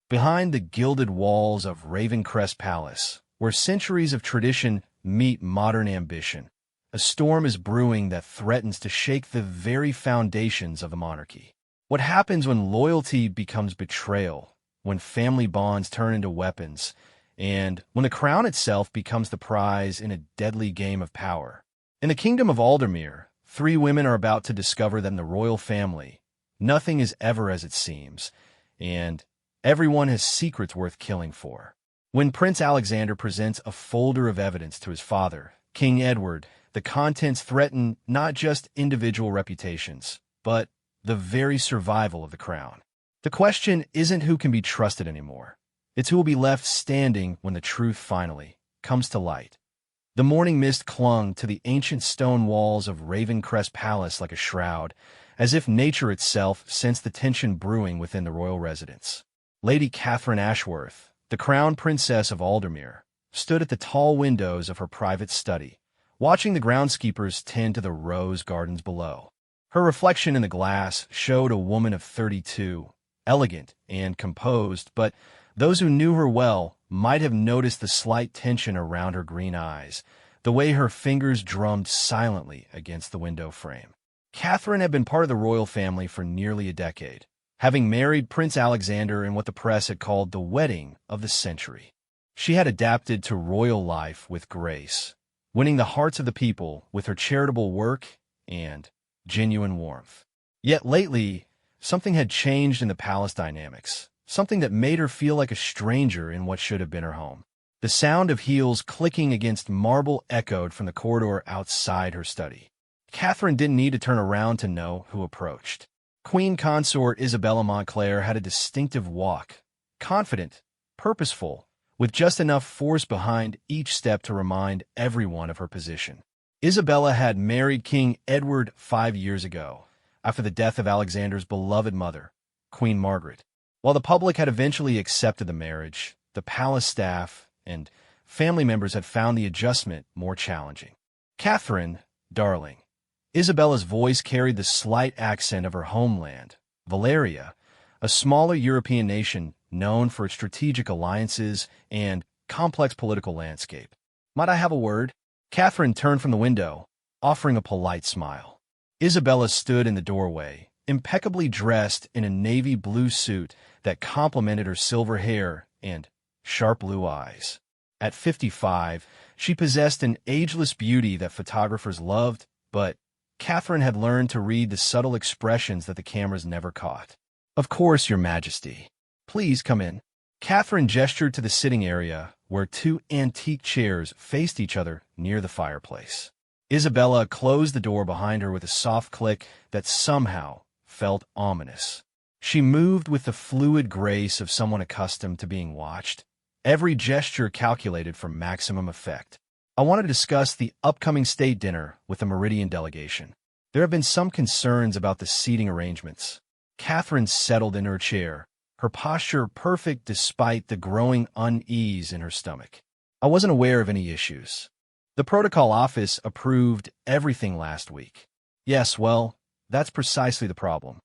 Behind the gilded walls of Ravencrest Palace, where centuries of tradition meet modern ambition, a storm is brewing that threatens to shake the very foundations of the monarchy. What happens when loyalty becomes betrayal, when family bonds turn into weapons, and when the crown itself becomes the prize in a deadly game of power? In the kingdom of Aldermere, three women are about to discover that in the royal family, nothing is ever as it seems, and everyone has secrets worth killing for. When Prince Alexander presents a folder of evidence to his father, King Edward, the contents threaten not just individual reputations, but the very survival of the crown. The question isn't who can be trusted anymore. It's who will be left standing when the truth finally comes to light. The morning mist clung to the ancient stone walls of Ravencrest Palace like a shroud, as if nature itself sensed the tension brewing within the royal residence. Lady Catherine Ashworth, the crown princess of Aldermere, stood at the tall windows of her private study, watching the groundskeepers tend to the rose gardens below. Her reflection in the glass showed a woman of 32, elegant and composed, but those who knew her well might have noticed the slight tension around her green eyes, the way her fingers drummed silently against the window frame. Catherine had been part of the royal family for nearly a decade, having married Prince Alexander in what the press had called the wedding of the century. She had adapted to royal life with grace, winning the hearts of the people with her charitable work and genuine warmth. Yet lately, something had changed in the palace dynamics, something that made her feel like a stranger in what should have been her home. The sound of heels clicking against marble echoed from the corridor outside her study. Catherine didn't need to turn around to know who approached. Queen Consort Isabella Montclair had a distinctive walk, confident, purposeful, with just enough force behind each step to remind everyone of her position. Isabella had married King Edward 5 years ago, after the death of Alexander's beloved mother, Queen Margaret. While the public had eventually accepted the marriage, the palace staff and family members had found the adjustment more challenging. Catherine, darling. Isabella's voice carried the slight accent of her homeland, Valeria, a smaller European nation known for its strategic alliances and complex political landscape. Might I have a word? Catherine turned from the window, offering a polite smile. Isabella stood in the doorway, impeccably dressed in a navy blue suit that complemented her silver hair and sharp blue eyes. At 55, she possessed an ageless beauty that photographers loved, but Catherine had learned to read the subtle expressions that the cameras never caught. "Of course, Your Majesty. Please come in." Catherine gestured to the sitting area, where two antique chairs faced each other near the fireplace. Isabella closed the door behind her with a soft click that somehow felt ominous. She moved with the fluid grace of someone accustomed to being watched, every gesture calculated for maximum effect. "I want to discuss the upcoming state dinner with the Meridian delegation. There have been some concerns about the seating arrangements." Catherine settled in her chair, her posture perfect despite the growing unease in her stomach. "I wasn't aware of any issues. The protocol office approved everything last week." "Yes, well, that's precisely the problem."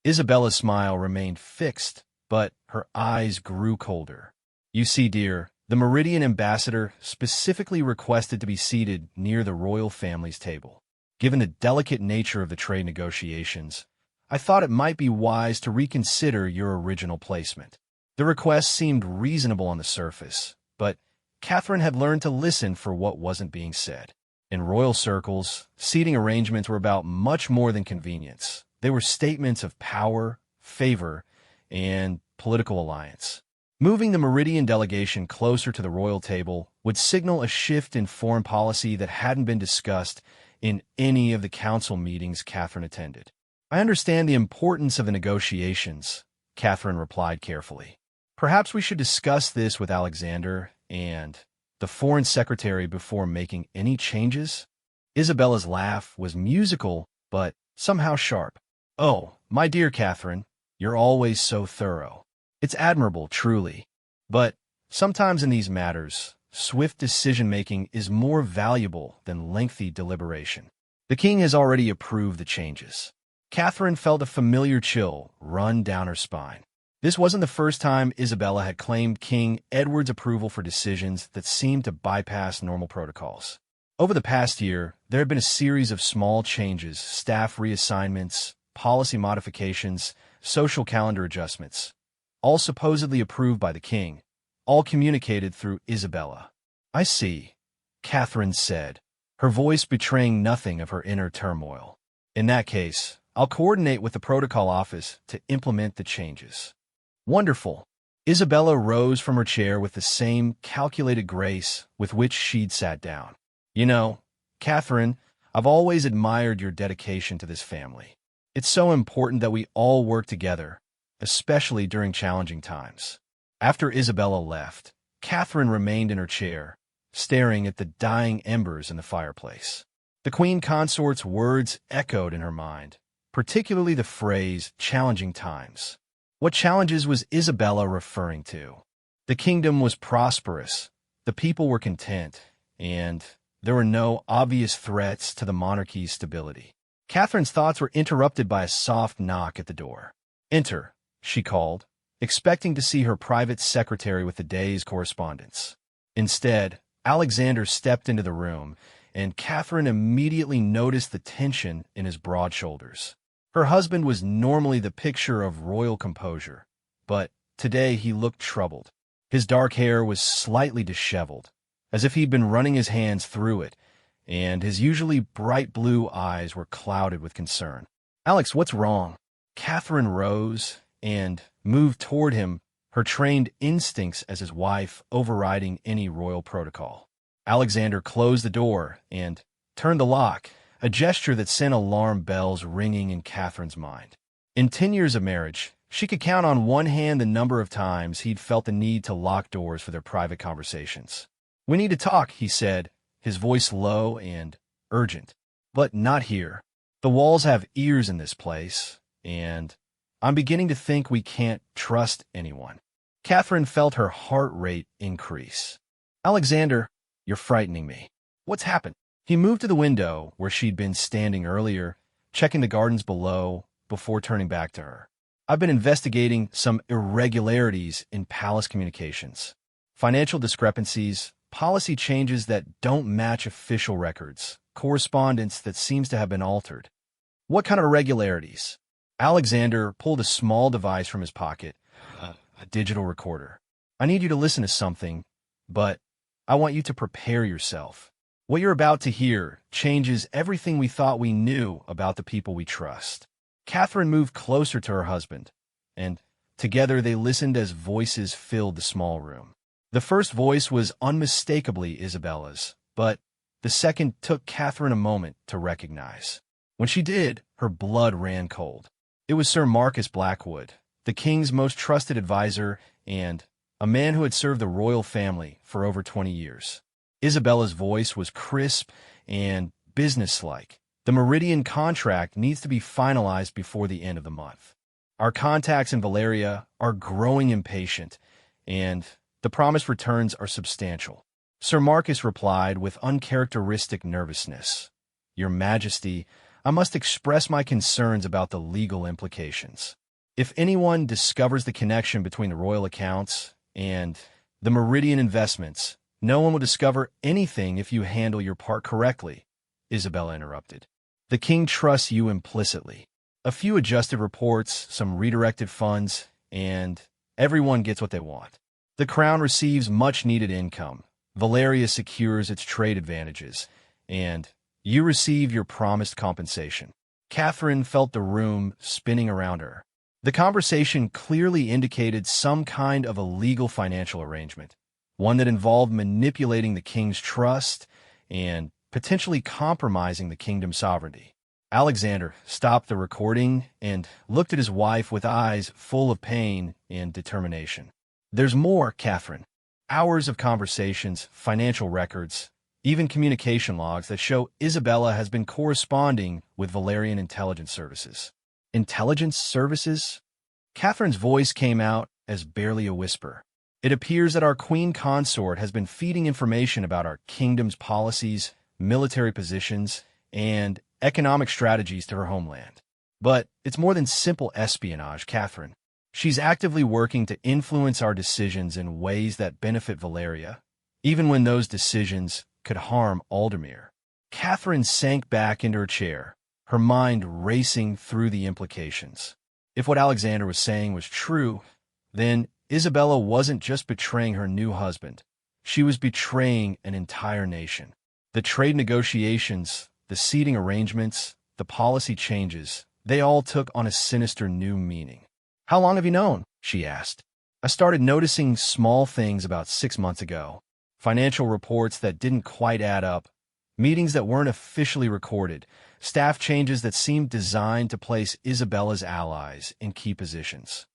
Isabella's smile remained fixed, but her eyes grew colder. "You see, dear, the Meridian ambassador specifically requested to be seated near the royal family's table. Given the delicate nature of the trade negotiations, I thought it might be wise to reconsider your original placement." The request seemed reasonable on the surface, but Catherine had learned to listen for what wasn't being said. In royal circles, seating arrangements were about much more than convenience. They were statements of power, favor, and political alliance. Moving the Meridian delegation closer to the royal table would signal a shift in foreign policy that hadn't been discussed in any of the council meetings Catherine attended. "I understand the importance of the negotiations," Catherine replied carefully. "Perhaps we should discuss this with Alexander and the foreign secretary before making any changes." Isabella's laugh was musical, but somehow sharp. "Oh, my dear Catherine, you're always so thorough. It's admirable, truly. But sometimes in these matters, swift decision-making is more valuable than lengthy deliberation. The king has already approved the changes." Catherine felt a familiar chill run down her spine. This wasn't the first time Isabella had claimed King Edward's approval for decisions that seemed to bypass normal protocols. Over the past year, there had been a series of small changes, staff reassignments, policy modifications, social calendar adjustments, all supposedly approved by the king, all communicated through Isabella. "I see," Catherine said, her voice betraying nothing of her inner turmoil. "In that case, I'll coordinate with the protocol office to implement the changes." "Wonderful." Isabella rose from her chair with the same calculated grace with which she'd sat down. "You know, Catherine, I've always admired your dedication to this family. It's so important that we all work together, especially during challenging times." After Isabella left, Catherine remained in her chair, staring at the dying embers in the fireplace. The queen consort's words echoed in her mind, particularly the phrase, challenging times. What challenges was Isabella referring to? The kingdom was prosperous, the people were content, and there were no obvious threats to the monarchy's stability. Catherine's thoughts were interrupted by a soft knock at the door. "Enter," she called, expecting to see her private secretary with the day's correspondence. Instead, Alexander stepped into the room, and Catherine immediately noticed the tension in his broad shoulders. Her husband was normally the picture of royal composure, but today he looked troubled. His dark hair was slightly disheveled, as if he'd been running his hands through it, and his usually bright blue eyes were clouded with concern. "Alex, what's wrong?" Catherine rose and moved toward him, her trained instincts as his wife overriding any royal protocol. Alexander closed the door and turned the lock, a gesture that sent alarm bells ringing in Catherine's mind. In 10 years of marriage, she could count on one hand the number of times he'd felt the need to lock doors for their private conversations. "We need to talk," he said, his voice low and urgent. "But not here. The walls have ears in this place, and I'm beginning to think we can't trust anyone." Catherine felt her heart rate increase. "Alexander, you're frightening me. What's happened?" He moved to the window where she'd been standing earlier, checking the gardens below before turning back to her. "I've been investigating some irregularities in palace communications. Financial discrepancies, policy changes that don't match official records, correspondence that seems to have been altered." "What kind of irregularities?" Alexander pulled a small device from his pocket, a digital recorder. "I need you to listen to something, but I want you to prepare yourself. What you're about to hear changes everything we thought we knew about the people we trust." Catherine moved closer to her husband, and together they listened as voices filled the small room. The first voice was unmistakably Isabella's, but the second took Catherine a moment to recognize. When she did, her blood ran cold. It was Sir Marcus Blackwood, the king's most trusted advisor and a man who had served the royal family for over 20 years. Isabella's voice was crisp and businesslike. "The Meridian contract needs to be finalized before the end of the month. Our contacts in Valeria are growing impatient, and the promised returns are substantial." Sir Marcus replied with uncharacteristic nervousness. "Your Majesty, I must express my concerns about the legal implications. If anyone discovers the connection between the royal accounts and the Meridian investments, no one will discover anything if you handle your part correctly," Isabella interrupted. "The king trusts you implicitly. A few adjusted reports, some redirected funds, and everyone gets what they want. The crown receives much-needed income. Valeria secures its trade advantages, and you receive your promised compensation." Catherine felt the room spinning around her. The conversation clearly indicated some kind of a legal financial arrangement, one that involved manipulating the king's trust and potentially compromising the kingdom's sovereignty. Alexander stopped the recording and looked at his wife with eyes full of pain and determination. "There's more, Catherine. Hours of conversations, financial records, even communication logs that show Isabella has been corresponding with Valerian intelligence services." "Intelligence services?" Catherine's voice came out as barely a whisper. "It appears that our queen consort has been feeding information about our kingdom's policies, military positions, and economic strategies to her homeland. But it's more than simple espionage, Catherine. She's actively working to influence our decisions in ways that benefit Valeria, even when those decisions could harm Aldemir. Catherine sank back into her chair, her mind racing through the implications. If what Alexander was saying was true, then Isabella wasn't just betraying her new husband. She was betraying an entire nation. The trade negotiations, the seating arrangements, the policy changes, they all took on a sinister new meaning. "How long have you known?" she asked. "I started noticing small things about 6 months ago. Financial reports that didn't quite add up, meetings that weren't officially recorded, staff changes that seemed designed to place Isabella's allies in key positions.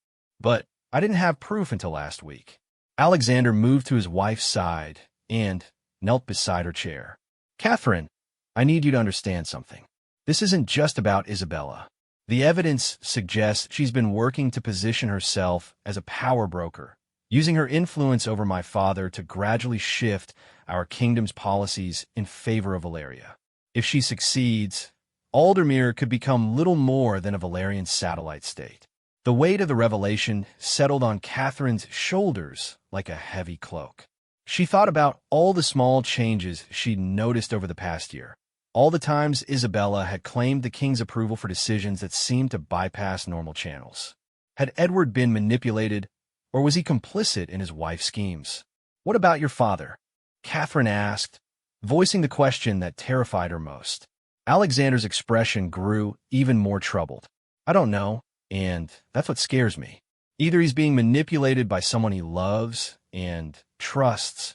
But I didn't have proof until last week." Alexander moved to his wife's side and knelt beside her chair. "Catherine, I need you to understand something. This isn't just about Isabella. The evidence suggests she's been working to position herself as a power broker, using her influence over my father to gradually shift our kingdom's policies in favor of Valeria. If she succeeds, Aldemir could become little more than a Valerian satellite state." The weight of the revelation settled on Catherine's shoulders like a heavy cloak. She thought about all the small changes she'd noticed over the past year, all the times Isabella had claimed the king's approval for decisions that seemed to bypass normal channels. Had Edward been manipulated, or was he complicit in his wife's schemes? "What about your father?" Catherine asked, voicing the question that terrified her most. Alexander's expression grew even more troubled. "I don't know, and that's what scares me. Either he's being manipulated by someone he loves and trusts,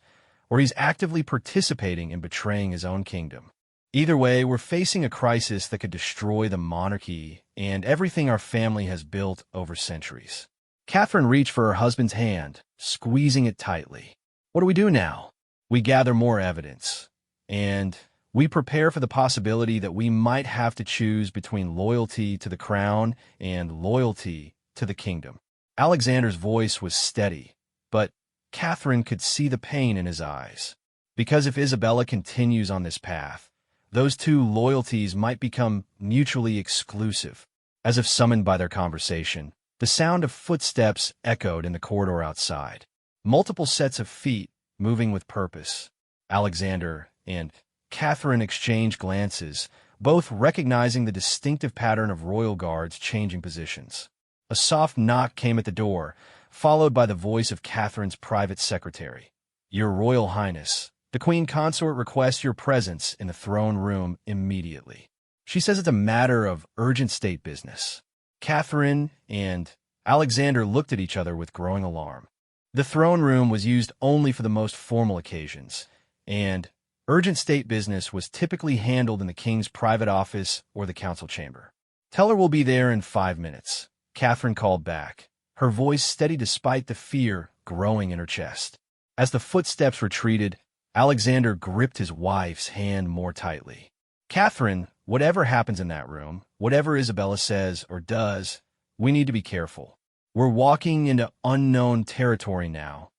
or he's actively participating in betraying his own kingdom. Either way, we're facing a crisis that could destroy the monarchy and everything our family has built over centuries." Catherine reached for her husband's hand, squeezing it tightly. "What do we do now?" "We gather more evidence, and we prepare for the possibility that we might have to choose between loyalty to the crown and loyalty to the kingdom." Alexander's voice was steady, but Catherine could see the pain in his eyes. Because if Isabella continues on this path, those two loyalties might become mutually exclusive. As if summoned by their conversation, the sound of footsteps echoed in the corridor outside. Multiple sets of feet, moving with purpose. Alexander and Catherine exchanged glances, both recognizing the distinctive pattern of royal guards changing positions. A soft knock came at the door, followed by the voice of Catherine's private secretary. "Your Royal Highness, the Queen Consort requests your presence in the throne room immediately. She says it's a matter of urgent state business." Catherine and Alexander looked at each other with growing alarm. The throne room was used only for the most formal occasions, and urgent state business was typically handled in the king's private office or the council chamber. "Tell her we'll be there in 5 minutes," Catherine called back, her voice steady despite the fear growing in her chest. As the footsteps retreated, Alexander gripped his wife's hand more tightly. "Catherine, whatever happens in that room, whatever Isabella says or does, we need to be careful. We're walking into unknown territory now,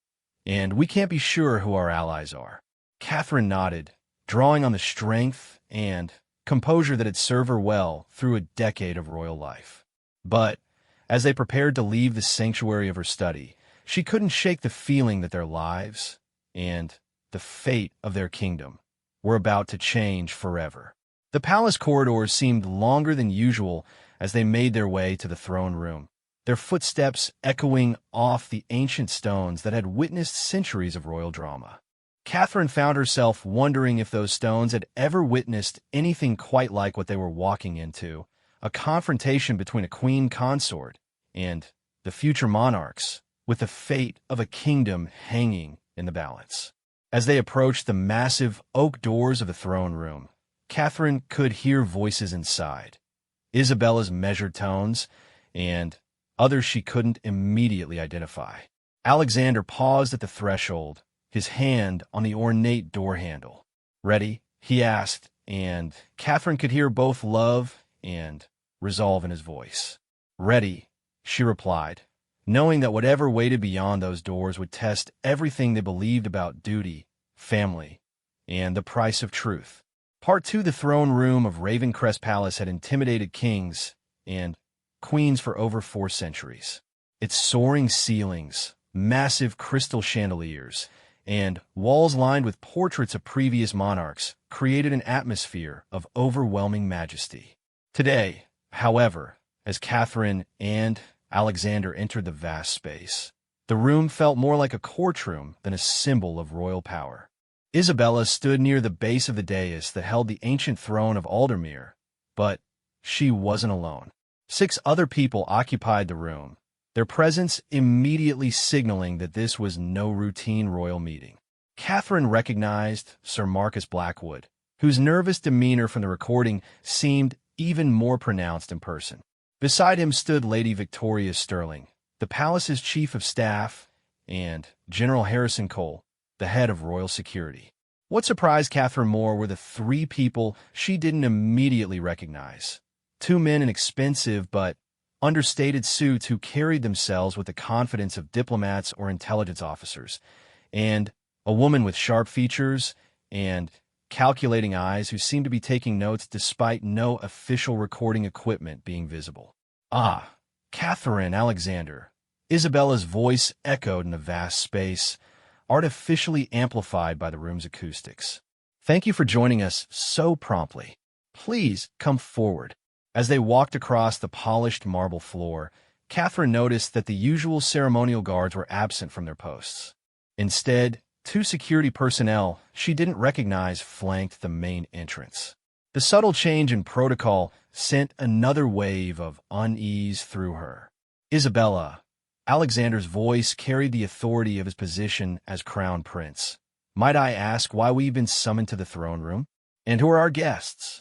and we can't be sure who our allies are." Catherine nodded, drawing on the strength and composure that had served her well through a decade of royal life. But as they prepared to leave the sanctuary of her study, she couldn't shake the feeling that their lives and the fate of their kingdom were about to change forever. The palace corridors seemed longer than usual as they made their way to the throne room, their footsteps echoing off the ancient stones that had witnessed centuries of royal drama. Catherine found herself wondering if those stones had ever witnessed anything quite like what they were walking into, a confrontation between a queen consort and the future monarchs, with the fate of a kingdom hanging in the balance. As they approached the massive oak doors of the throne room, Catherine could hear voices inside, Isabella's measured tones, and others she couldn't immediately identify. Alexander paused at the threshold, his hand on the ornate door handle. "Ready?" he asked, and Catherine could hear both love and resolve in his voice. "Ready," she replied, knowing that whatever waited beyond those doors would test everything they believed about duty, family, and the price of truth. Part 2. The throne room of Ravencrest Palace had intimidated kings and queens for over 4 centuries. Its soaring ceilings, massive crystal chandeliers, and walls lined with portraits of previous monarchs created an atmosphere of overwhelming majesty. Today, however, as Catherine and Alexander entered the vast space, the room felt more like a courtroom than a symbol of royal power. Isabella stood near the base of the dais that held the ancient throne of Aldermere, but she wasn't alone. 6 other people occupied the room, their presence immediately signaling that this was no routine royal meeting. Catherine recognized Sir Marcus Blackwood, whose nervous demeanor from the recording seemed even more pronounced in person. Beside him stood Lady Victoria Sterling, the palace's chief of staff, and General Harrison Cole, the head of royal security. What surprised Catherine more were the 3 people she didn't immediately recognize. 2 men in expensive but understated suits who carried themselves with the confidence of diplomats or intelligence officers, and a woman with sharp features and calculating eyes who seemed to be taking notes despite no official recording equipment being visible. "Ah, Catherine Alexander." Isabella's voice echoed in the vast space, artificially amplified by the room's acoustics. "Thank you for joining us so promptly. Please come forward." As they walked across the polished marble floor, Catherine noticed that the usual ceremonial guards were absent from their posts. Instead, 2 security personnel she didn't recognize flanked the main entrance. The subtle change in protocol sent another wave of unease through her. "Isabella." Alexander's voice carried the authority of his position as crown prince. "Might I ask why we've been summoned to the throne room? And who are our guests?"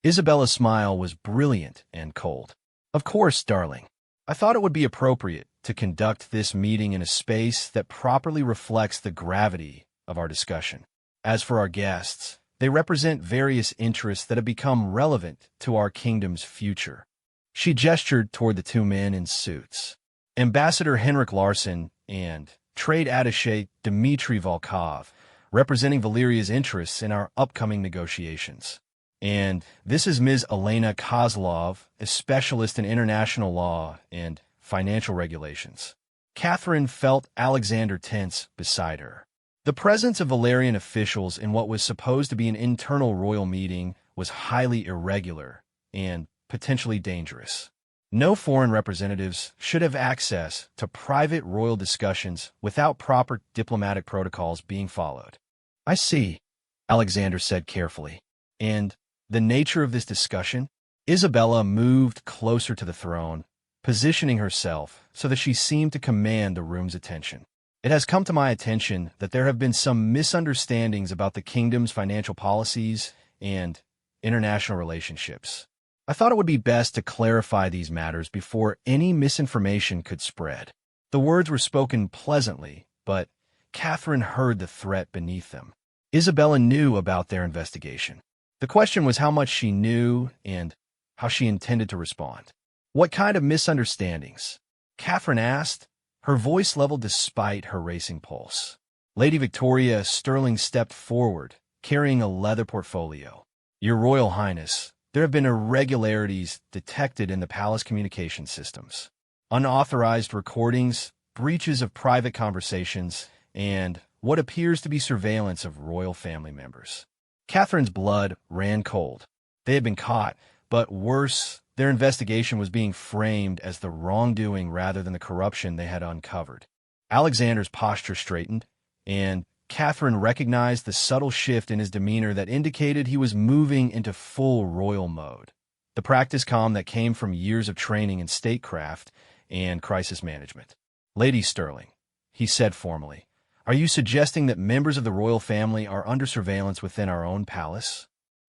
Isabella's smile was brilliant and cold. "Of course, darling. I thought it would be appropriate to conduct this meeting in a space that properly reflects the gravity of our discussion. As for our guests, they represent various interests that have become relevant to our kingdom's future." She gestured toward the 2 men in suits. "Ambassador Henrik Larsson and Trade Attaché Dmitry Volkov, representing Valeria's interests in our upcoming negotiations. And this is Ms. Elena Kozlov, a specialist in international law and financial regulations." Catherine felt Alexander tense beside her. The presence of Valerian officials in what was supposed to be an internal royal meeting was highly irregular and potentially dangerous. No foreign representatives should have access to private royal discussions without proper diplomatic protocols being followed. "I see," Alexander said carefully. "And the nature of this discussion?" Isabella moved closer to the throne, positioning herself so that she seemed to command the room's attention. "It has come to my attention that there have been some misunderstandings about the kingdom's financial policies and international relationships. I thought it would be best to clarify these matters before any misinformation could spread." The words were spoken pleasantly, but Catherine heard the threat beneath them. Isabella knew about their investigation. The question was how much she knew and how she intended to respond. "What kind of misunderstandings?" Catherine asked, her voice leveled despite her racing pulse. Lady Victoria Sterling stepped forward, carrying a leather portfolio. "Your Royal Highness, there have been irregularities detected in the palace communication systems. Unauthorized recordings, breaches of private conversations, and what appears to be surveillance of royal family members." Catherine's blood ran cold. They had been caught, but worse, their investigation was being framed as the wrongdoing rather than the corruption they had uncovered. Alexander's posture straightened, and Catherine recognized the subtle shift in his demeanor that indicated he was moving into full royal mode. The practice calm that came from years of training in statecraft and crisis management. "Lady Sterling," he said formally, "are you suggesting that members of the royal family are under surveillance within our own palace?"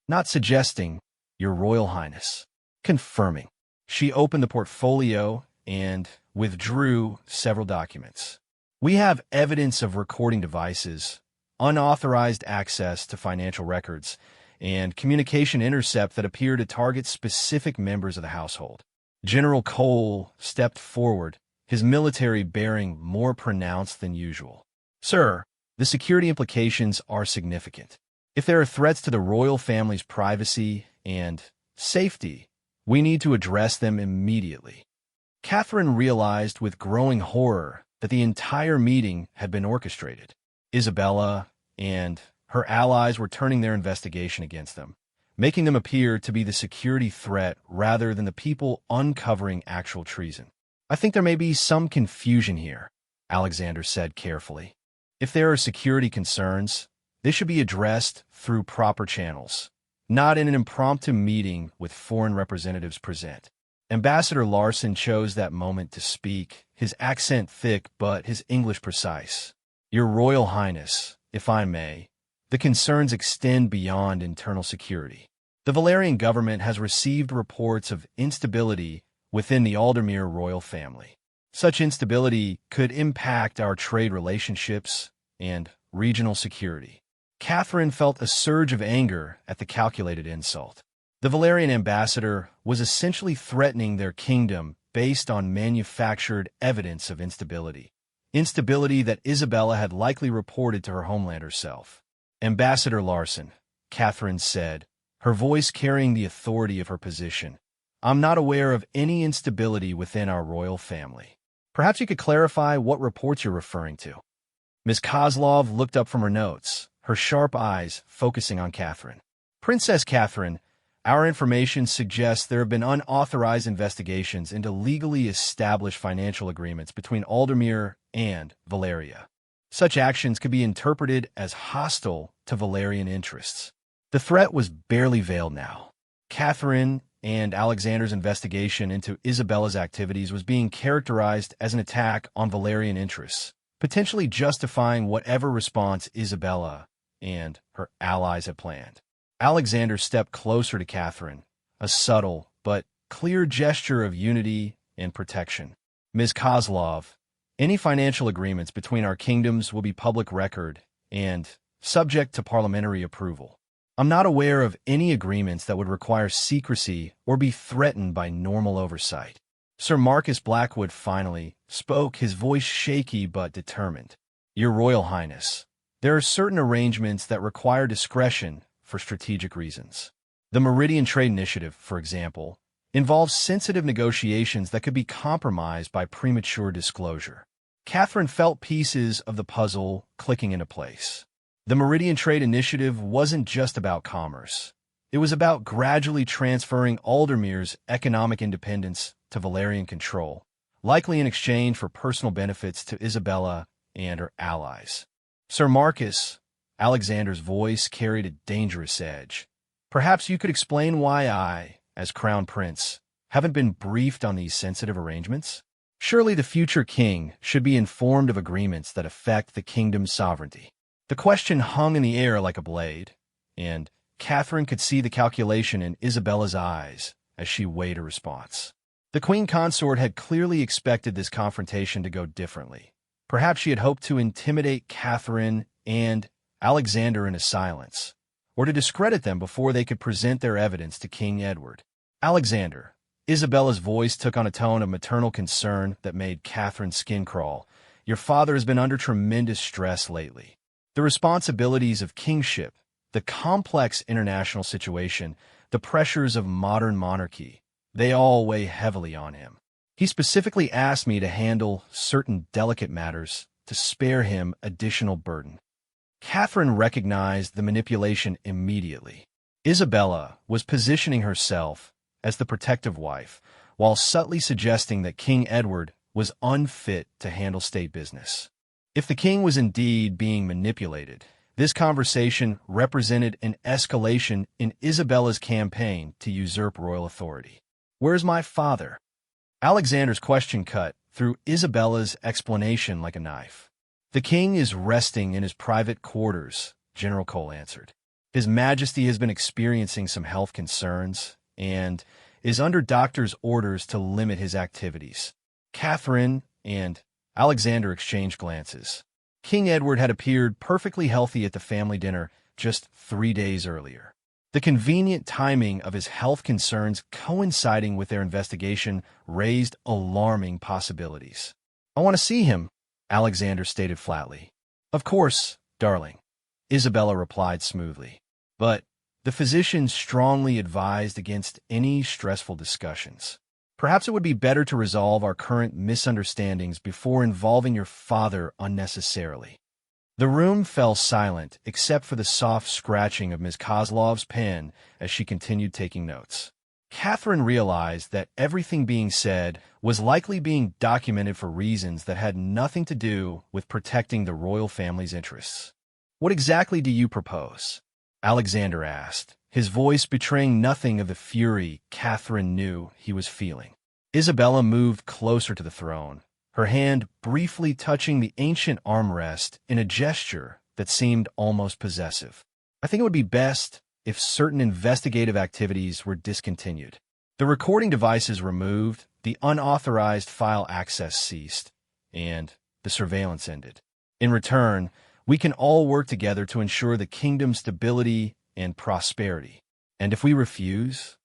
"Not suggesting, Your Royal Highness. Confirming." She opened the portfolio and withdrew several documents. "We have evidence of recording devices, unauthorized access to financial records, and communication intercept that appear to target specific members of the household." General Cole stepped forward, his military bearing more pronounced than usual. "Sir, the security implications are significant. If there are threats to the royal family's privacy and safety, we need to address them immediately." Catherine realized with growing horror that the entire meeting had been orchestrated. Isabella and her allies were turning their investigation against them, making them appear to be the security threat rather than the people uncovering actual treason. "I think there may be some confusion here," Alexander said carefully. "If there are security concerns, they should be addressed through proper channels, not in an impromptu meeting with foreign representatives present." Ambassador Larson chose that moment to speak, his accent thick but his English precise. "Your Royal Highness, if I may, the concerns extend beyond internal security. The Valerian government has received reports of instability within the Aldermere royal family. Such instability could impact our trade relationships and regional security." Catherine felt a surge of anger at the calculated insult. The Valerian ambassador was essentially threatening their kingdom based on manufactured evidence of instability. Instability that Isabella had likely reported to her homeland herself. "Ambassador Larson," Catherine said, her voice carrying the authority of her position, "I'm not aware of any instability within our royal family. Perhaps you could clarify what reports you're referring to." Ms. Kozlov looked up from her notes, her sharp eyes focusing on Catherine. "Princess Catherine, our information suggests there have been unauthorized investigations into legally established financial agreements between Aldermere and Valeria. Such actions could be interpreted as hostile to Valerian interests." The threat was barely veiled now. Catherine and Alexander's investigation into Isabella's activities was being characterized as an attack on Valerian interests, potentially justifying whatever response Isabella and her allies had planned. Alexander stepped closer to Catherine, a subtle but clear gesture of unity and protection. "Ms. Kozlov, any financial agreements between our kingdoms will be public record and subject to parliamentary approval. I'm not aware of any agreements that would require secrecy or be threatened by normal oversight." Sir Marcus Blackwood finally spoke, his voice shaky but determined. "Your Royal Highness, there are certain arrangements that require discretion for strategic reasons. The Meridian Trade Initiative, for example, involves sensitive negotiations that could be compromised by premature disclosure." Catherine felt pieces of the puzzle clicking into place. The Meridian Trade Initiative wasn't just about commerce. It was about gradually transferring Aldermere's economic independence to Valerian control, likely in exchange for personal benefits to Isabella and her allies. "Sir Marcus," Alexander's voice carried a dangerous edge. "Perhaps you could explain why I, as Crown Prince, haven't been briefed on these sensitive arrangements? Surely the future king should be informed of agreements that affect the kingdom's sovereignty." The question hung in the air like a blade, and Catherine could see the calculation in Isabella's eyes as she weighed a response. The queen consort had clearly expected this confrontation to go differently. Perhaps she had hoped to intimidate Catherine and Alexander into silence, or to discredit them before they could present their evidence to King Edward. "Alexander," Isabella's voice took on a tone of maternal concern that made Catherine's skin crawl, "your father has been under tremendous stress lately. The responsibilities of kingship, the complex international situation, the pressures of modern monarchy, they all weigh heavily on him. He specifically asked me to handle certain delicate matters to spare him additional burden." Catherine recognized the manipulation immediately. Isabella was positioning herself as the protective wife, while subtly suggesting that King Edward was unfit to handle state business. If the king was indeed being manipulated, this conversation represented an escalation in Isabella's campaign to usurp royal authority. "Where's my father?" Alexander's question cut through Isabella's explanation like a knife. "The king is resting in his private quarters," General Cole answered. "His Majesty has been experiencing some health concerns and is under doctor's orders to limit his activities." Catherine and Alexander exchanged glances. King Edward had appeared perfectly healthy at the family dinner just 3 days earlier. The convenient timing of his health concerns coinciding with their investigation raised alarming possibilities. "I want to see him," Alexander stated flatly. "Of course, darling," Isabella replied smoothly. But the physician strongly advised against any stressful discussions. Perhaps it would be better to resolve our current misunderstandings before involving your father unnecessarily. The room fell silent, except for the soft scratching of Ms. Kozlov's pen as she continued taking notes. Catherine realized that everything being said was likely being documented for reasons that had nothing to do with protecting the royal family's interests. "What exactly do you propose?" Alexander asked, his voice betraying nothing of the fury Catherine knew he was feeling. Isabella moved closer to the throne, her hand briefly touching the ancient armrest in a gesture that seemed almost possessive. "I think it would be best if certain investigative activities were discontinued. The recording devices removed, the unauthorized file access ceased, and the surveillance ended. In return, we can all work together to ensure the kingdom's stability and prosperity." "And if we refuse?"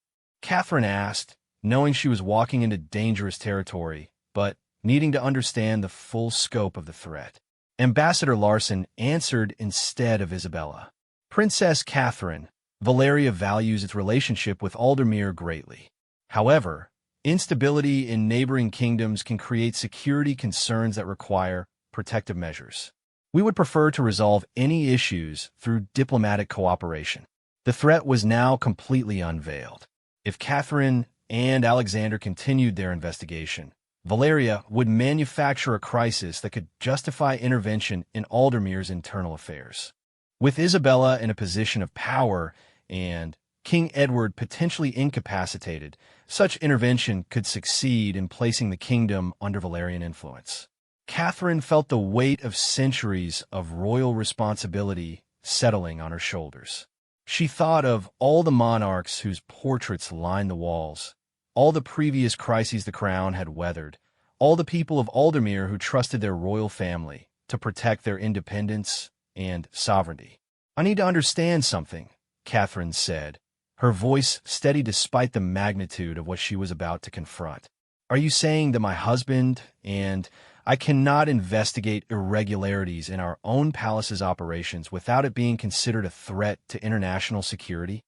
Catherine asked, knowing she was walking into dangerous territory, but needing to understand the full scope of the threat. Ambassador Larson answered instead of Isabella. "Princess Catherine, Valeria values its relationship with Aldermere greatly. However, instability in neighboring kingdoms can create security concerns that require protective measures. We would prefer to resolve any issues through diplomatic cooperation." The threat was now completely unveiled. If Catherine and Alexander continued their investigation, Valeria would manufacture a crisis that could justify intervention in Aldermere's internal affairs. With Isabella in a position of power and King Edward potentially incapacitated, such intervention could succeed in placing the kingdom under Valerian influence. Catherine felt the weight of centuries of royal responsibility settling on her shoulders. She thought of all the monarchs whose portraits lined the walls, all the previous crises the crown had weathered, all the people of Aldermere who trusted their royal family to protect their independence and sovereignty. "I need to understand something," Catherine said, her voice steady despite the magnitude of what she was about to confront. "Are you saying that my husband and I cannot investigate irregularities in our own palace's operations without it being considered a threat to international security?"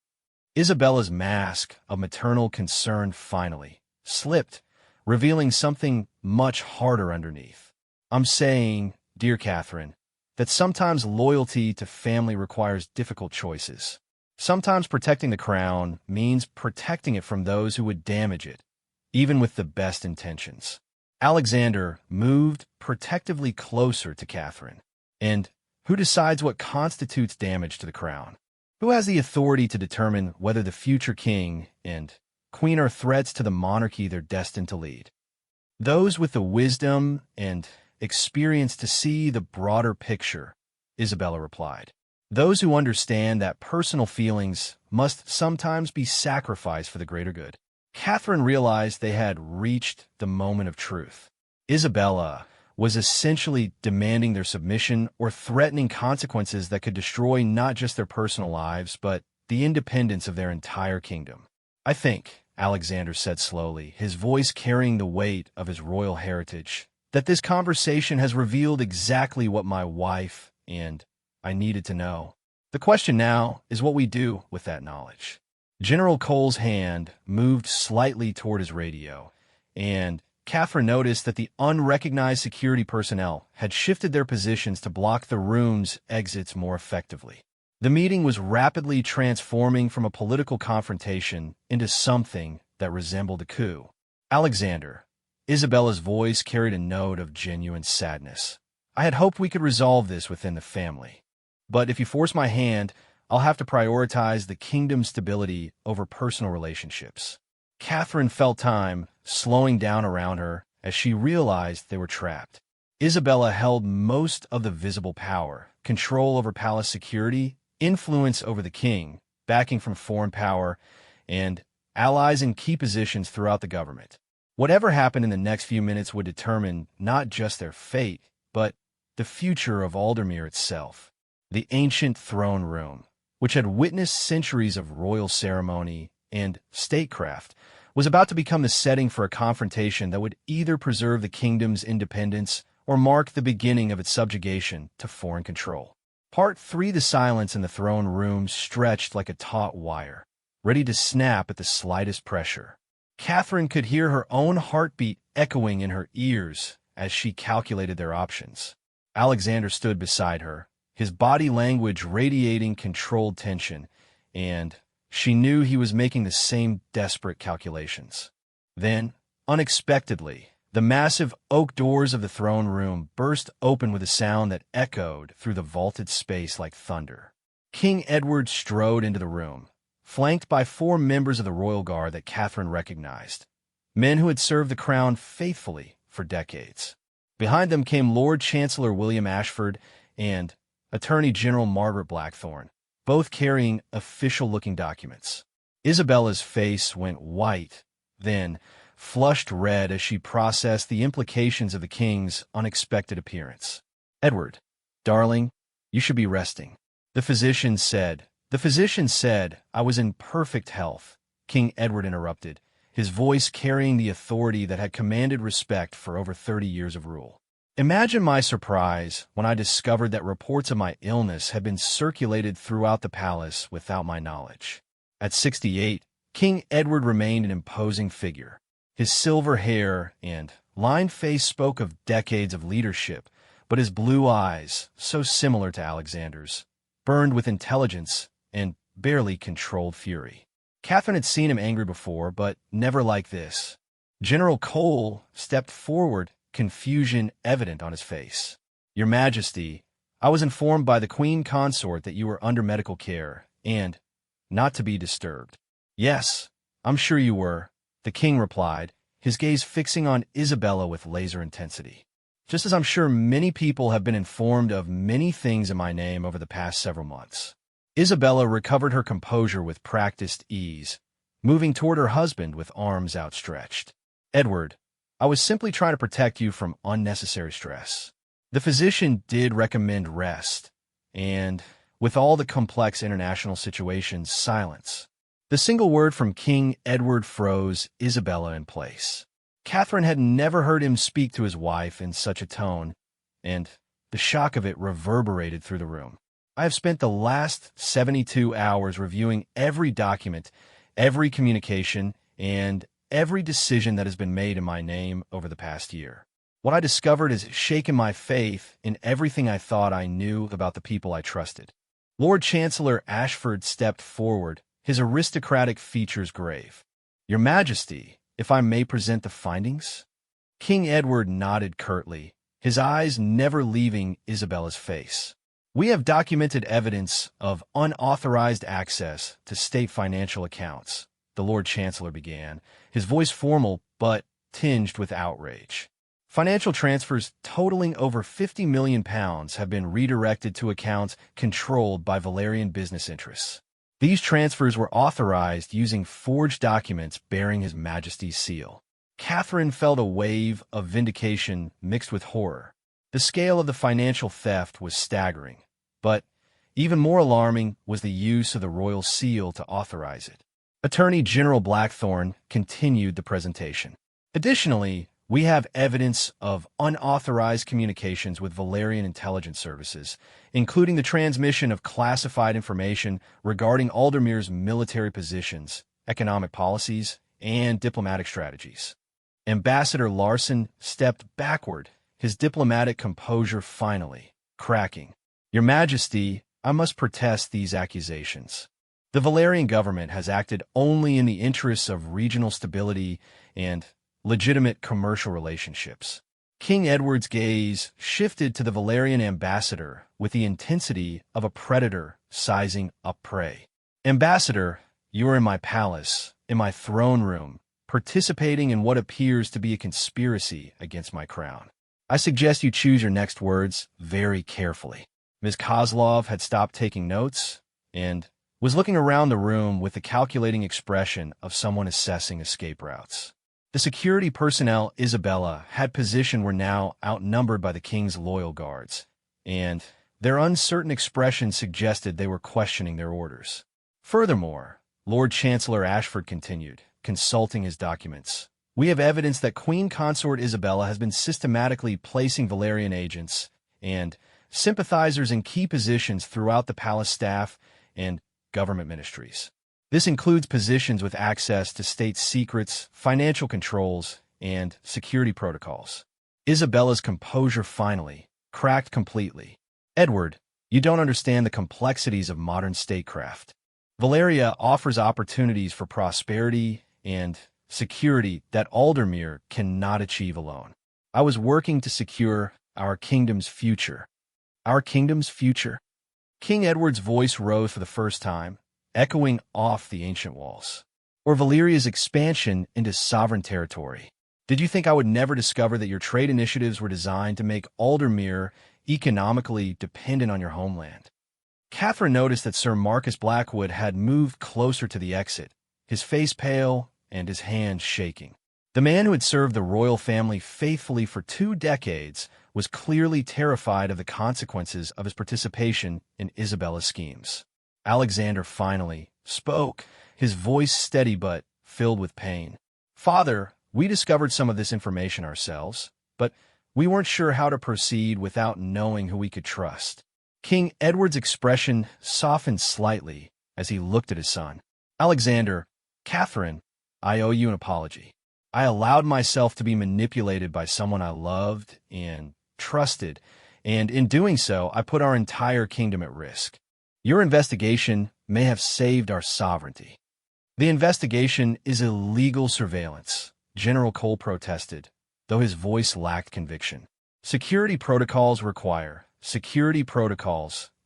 Isabella's mask of maternal concern finally slipped, revealing something much harder underneath. "I'm saying, dear Catherine, that sometimes loyalty to family requires difficult choices. Sometimes protecting the crown means protecting it from those who would damage it, even with the best intentions." Alexander moved protectively closer to Catherine. "And who decides what constitutes damage to the crown? Who has the authority to determine whether the future king and queen are threats to the monarchy they're destined to lead?" "Those with the wisdom and experience to see the broader picture," Isabella replied. "Those who understand that personal feelings must sometimes be sacrificed for the greater good." Catherine realized they had reached the moment of truth. Isabella was essentially demanding their submission or threatening consequences that could destroy not just their personal lives, but the independence of their entire kingdom. "I think," Alexander said slowly, his voice carrying the weight of his royal heritage, "that this conversation has revealed exactly what my wife and I needed to know. The question now is what we do with that knowledge." General Cole's hand moved slightly toward his radio, and Catherine noticed that the unrecognized security personnel had shifted their positions to block the room's exits more effectively. The meeting was rapidly transforming from a political confrontation into something that resembled a coup. "Alexander," Isabella's voice carried a note of genuine sadness, "I had hoped we could resolve this within the family. But if you force my hand, I'll have to prioritize the kingdom's stability over personal relationships." Catherine felt time slowing down around her as she realized they were trapped. Isabella held most of the visible power, control over palace security, influence over the king, backing from foreign power, and allies in key positions throughout the government. Whatever happened in the next few minutes would determine not just their fate, but the future of Aldermere itself. The ancient throne room, which had witnessed centuries of royal ceremony and statecraft, was about to become the setting for a confrontation that would either preserve the kingdom's independence or mark the beginning of its subjugation to foreign control. Part 3. The silence in the throne room stretched like a taut wire, ready to snap at the slightest pressure. Catherine could hear her own heartbeat echoing in her ears as she calculated their options. Alexander stood beside her, his body language radiating controlled tension, and she knew he was making the same desperate calculations. Then, unexpectedly, the massive oak doors of the throne room burst open with a sound that echoed through the vaulted space like thunder. King Edward strode into the room, flanked by 4 members of the royal guard that Catherine recognized, men who had served the crown faithfully for decades. Behind them came Lord Chancellor William Ashford and Attorney General Margaret Blackthorne, both carrying official-looking documents. Isabella's face went white, then flushed red as she processed the implications of the king's unexpected appearance. "Edward, darling, you should be resting." The physician said, "I was in perfect health," King Edward interrupted, his voice carrying the authority that had commanded respect for over 30 years of rule. Imagine my surprise when I discovered that reports of my illness had been circulated throughout the palace without my knowledge. At 68, King Edward remained an imposing figure. His silver hair and lined face spoke of decades of leadership, but his blue eyes, so similar to Alexander's, burned with intelligence and barely controlled fury. Catherine had seen him angry before, but never like this. General Cole stepped forward, confusion evident on his face. "Your Majesty, I was informed by the Queen Consort that you were under medical care, and not to be disturbed." "Yes, I'm sure you were," the king replied, his gaze fixing on Isabella with laser intensity. "Just as I'm sure many people have been informed of many things in my name over the past several months." Isabella recovered her composure with practiced ease, moving toward her husband with arms outstretched. "Edward, I was simply trying to protect you from unnecessary stress." The physician did recommend rest, and, with all the complex international situations, silence. The single word from King Edward froze Isabella in place. Catherine had never heard him speak to his wife in such a tone, and the shock of it reverberated through the room. "I have spent the last 72 hours reviewing every document, every communication, and every decision that has been made in my name over the past year. What I discovered has shaken my faith in everything I thought I knew about the people I trusted." Lord Chancellor Ashford stepped forward, his aristocratic features grave. "Your Majesty, if I may present the findings?" King Edward nodded curtly, his eyes never leaving Isabella's face. "We have documented evidence of unauthorized access to state financial accounts," the Lord Chancellor began, his voice formal but tinged with outrage. "Financial transfers totaling over £50 million have been redirected to accounts controlled by Valerian business interests. These transfers were authorized using forged documents bearing His Majesty's seal." Catherine felt a wave of vindication mixed with horror. The scale of the financial theft was staggering, but even more alarming was the use of the royal seal to authorize it. Attorney General Blackthorne continued the presentation. "Additionally, we have evidence of unauthorized communications with Valerian intelligence services, including the transmission of classified information regarding Aldermere's military positions, economic policies, and diplomatic strategies." Ambassador Larson stepped backward, his diplomatic composure finally cracking. "Your Majesty, I must protest these accusations. The Valerian government has acted only in the interests of regional stability and legitimate commercial relationships." King Edward's gaze shifted to the Valerian ambassador with the intensity of a predator sizing up prey. "Ambassador, you are in my palace, in my throne room, participating in what appears to be a conspiracy against my crown. I suggest you choose your next words very carefully." Ms. Kozlov had stopped taking notes and was looking around the room with the calculating expression of someone assessing escape routes. The security personnel Isabella had positioned were now outnumbered by the king's loyal guards, and their uncertain expression suggested they were questioning their orders. Furthermore, Lord Chancellor Ashford continued, consulting his documents. "We have evidence that Queen Consort Isabella has been systematically placing Valerian agents and sympathizers in key positions throughout the palace staff and government ministries. This includes positions with access to state secrets, financial controls, and security protocols. Isabella's composure finally cracked completely. Edward, you don't understand the complexities of modern statecraft. Valeria offers opportunities for prosperity and security that Aldermere cannot achieve alone. I was working to secure our kingdom's future. Our kingdom's future? King Edward's voice rose for the first time, echoing off the ancient walls. Or Valeria's expansion into sovereign territory. Did you think I would never discover that your trade initiatives were designed to make Aldermere economically dependent on your homeland? Catherine noticed that Sir Marcus Blackwood had moved closer to the exit, his face pale and his hands shaking. The man who had served the royal family faithfully for 2 decades was clearly terrified of the consequences of his participation in Isabella's schemes. Alexander finally spoke, his voice steady but filled with pain. Father, we discovered some of this information ourselves, but we weren't sure how to proceed without knowing who we could trust. King Edward's expression softened slightly as he looked at his son. Alexander, Catherine, I owe you an apology. I allowed myself to be manipulated by someone I loved and trusted, and in doing so, I put our entire kingdom at risk. Your investigation may have saved our sovereignty. The investigation is illegal surveillance, General Cole protested, though his voice lacked conviction. Security protocols,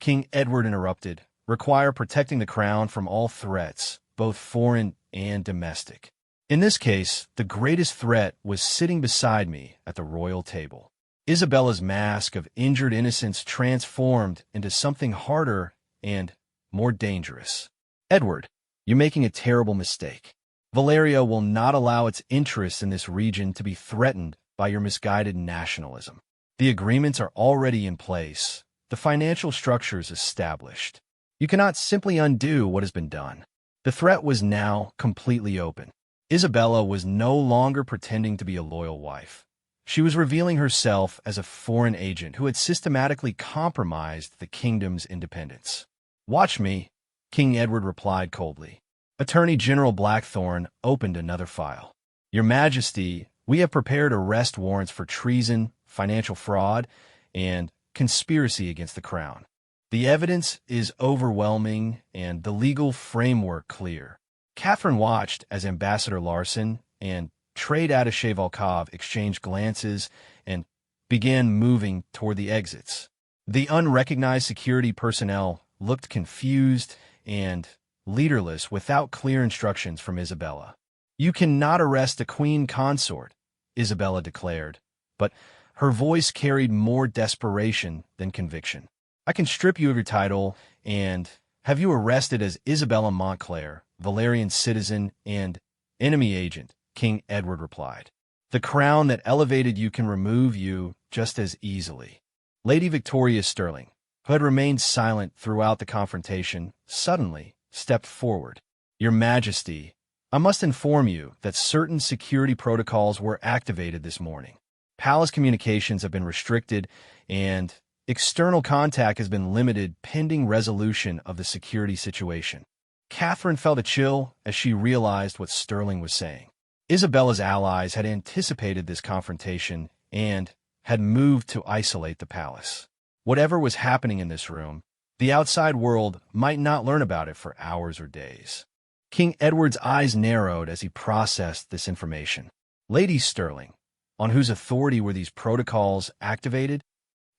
King Edward interrupted, require protecting the crown from all threats, both foreign and domestic. In this case, the greatest threat was sitting beside me at the royal table. Isabella's mask of injured innocence transformed into something harder and more dangerous. Edward, you're making a terrible mistake. Valeria will not allow its interests in this region to be threatened by your misguided nationalism. The agreements are already in place, the financial structures established. You cannot simply undo what has been done. The threat was now completely open. Isabella was no longer pretending to be a loyal wife. She was revealing herself as a foreign agent who had systematically compromised the kingdom's independence. Watch me, King Edward replied coldly. Attorney General Blackthorne opened another file. Your Majesty, we have prepared arrest warrants for treason, financial fraud, and conspiracy against the crown. The evidence is overwhelming and the legal framework clear. Catherine watched as Ambassador Larson and trade attaché Volkov exchanged glances and began moving toward the exits. The unrecognized security personnel looked confused and leaderless without clear instructions from Isabella. You cannot arrest a queen consort, Isabella declared, but her voice carried more desperation than conviction. I can strip you of your title and have you arrested as Isabella Montclair, Valerian citizen and enemy agent, King Edward replied. The crown that elevated you can remove you just as easily. Lady Victoria Sterling, who had remained silent throughout the confrontation, suddenly stepped forward. Your Majesty, I must inform you that certain security protocols were activated this morning. Palace communications have been restricted and external contact has been limited pending resolution of the security situation. Catherine felt a chill as she realized what Sterling was saying. Isabella's allies had anticipated this confrontation and had moved to isolate the palace. Whatever was happening in this room, the outside world might not learn about it for hours or days. King Edward's eyes narrowed as he processed this information. Lady Sterling, on whose authority were these protocols activated?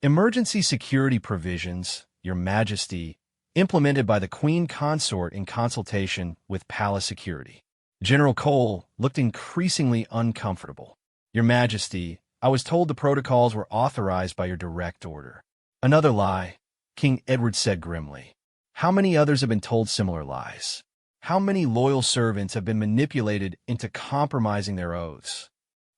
Emergency security provisions, Your Majesty, implemented by the Queen Consort in consultation with palace security. General Cole looked increasingly uncomfortable. Your Majesty, I was told the protocols were authorized by your direct order. Another lie, King Edward said grimly. How many others have been told similar lies? How many loyal servants have been manipulated into compromising their oaths?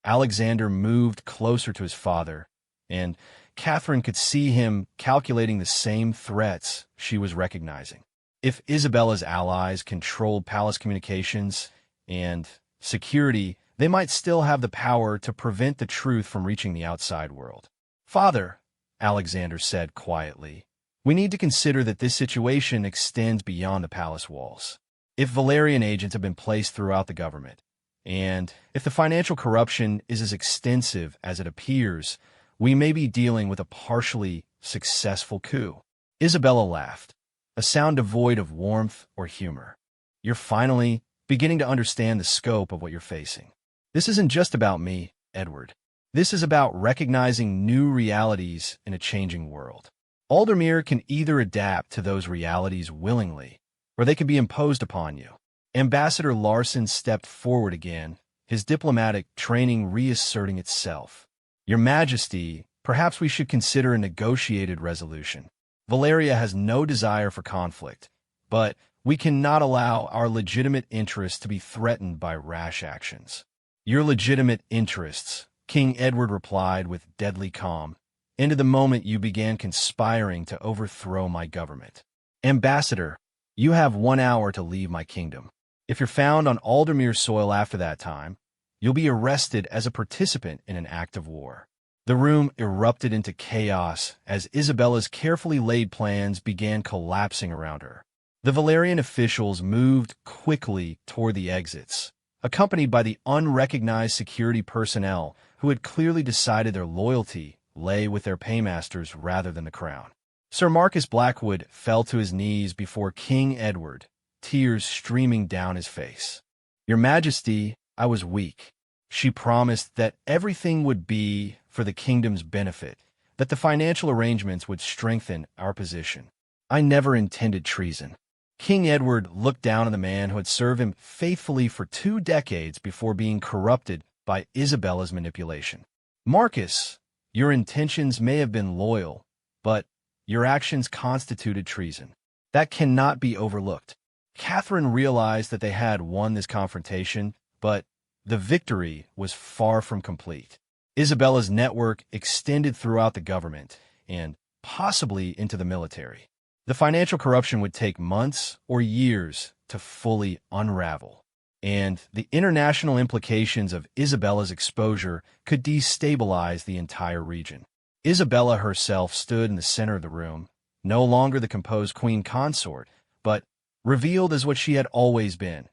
Alexander moved closer to his father, and Catherine could see him calculating the same threats she was recognizing. If Isabella's allies controlled palace communications and security, they might still have the power to prevent the truth from reaching the outside world. Father, Alexander said quietly, we need to consider that this situation extends beyond the palace walls. If Valerian agents have been placed throughout the government, and if the financial corruption is as extensive as it appears, we may be dealing with a partially successful coup. Isabella laughed, a sound devoid of warmth or humor. You're finally beginning to understand the scope of what you're facing. This isn't just about me, Edward. This is about recognizing new realities in a changing world. Aldermere can either adapt to those realities willingly, or they can be imposed upon you. Ambassador Larson stepped forward again, his diplomatic training reasserting itself. Your Majesty, perhaps we should consider a negotiated resolution. Valeria has no desire for conflict, but we cannot allow our legitimate interests to be threatened by rash actions. Your legitimate interests, King Edward replied with deadly calm, ended the moment you began conspiring to overthrow my government. Ambassador, you have 1 hour to leave my kingdom. If you're found on Aldermere soil after that time, you'll be arrested as a participant in an act of war. The room erupted into chaos as Isabella's carefully laid plans began collapsing around her. The Valerian officials moved quickly toward the exits, accompanied by the unrecognized security personnel who had clearly decided their loyalty lay with their paymasters rather than the crown. Sir Marcus Blackwood fell to his knees before King Edward, tears streaming down his face. Your Majesty, I was weak. She promised that everything would be for the kingdom's benefit, that the financial arrangements would strengthen our position. I never intended treason. King Edward looked down on the man who had served him faithfully for 2 decades before being corrupted by Isabella's manipulation. Marcus, your intentions may have been loyal, but your actions constituted treason. That cannot be overlooked. Catherine realized that they had won this confrontation, but the victory was far from complete. Isabella's network extended throughout the government and possibly into the military. The financial corruption would take months or years to fully unravel, and the international implications of Isabella's exposure could destabilize the entire region. Isabella herself stood in the center of the room, no longer the composed queen consort, but revealed as what she had always been,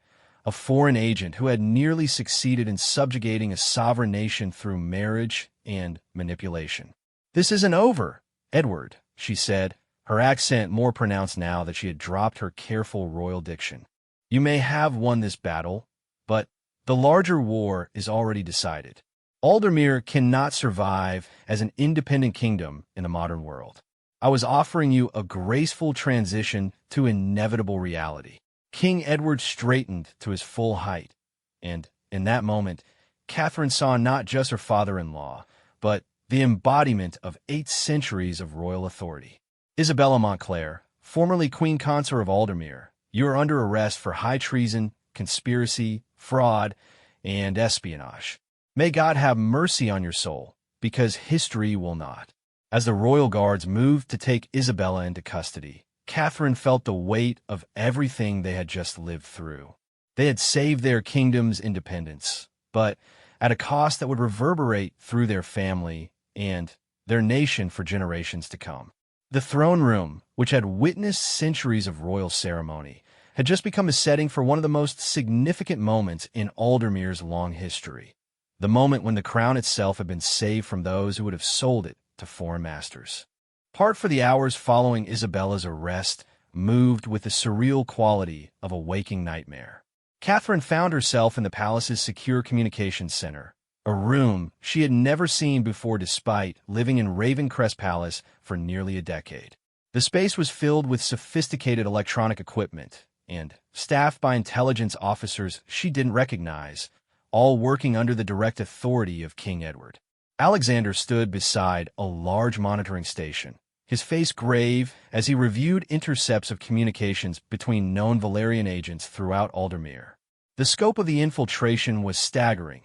a foreign agent who had nearly succeeded in subjugating a sovereign nation through marriage and manipulation. This isn't over, Edward, she said, her accent more pronounced now that she had dropped her careful royal diction. You may have won this battle, but the larger war is already decided. Aldermere cannot survive as an independent kingdom in the modern world. I was offering you a graceful transition to inevitable reality. King Edward straightened to his full height, and in that moment, Catherine saw not just her father-in-law, but the embodiment of 8 centuries of royal authority. Isabella Montclair, formerly Queen Consort of Aldermere, you are under arrest for high treason, conspiracy, fraud, and espionage. May God have mercy on your soul, because history will not. As the royal guards moved to take Isabella into custody, Catherine felt the weight of everything they had just lived through. They had saved their kingdom's independence, but at a cost that would reverberate through their family and their nation for generations to come. The throne room, which had witnessed centuries of royal ceremony, had just become a setting for one of the most significant moments in Aldermere's long history. The moment when the crown itself had been saved from those who would have sold it to foreign masters. Part for the hours following Isabella's arrest moved with the surreal quality of a waking nightmare. Catherine found herself in the palace's secure communications center, a room she had never seen before despite living in Ravencrest Palace for nearly a decade. The space was filled with sophisticated electronic equipment and staffed by intelligence officers she didn't recognize, all working under the direct authority of King Edward. Alexander stood beside a large monitoring station, his face grave as he reviewed intercepts of communications between known Valerian agents throughout Aldermere. The scope of the infiltration was staggering.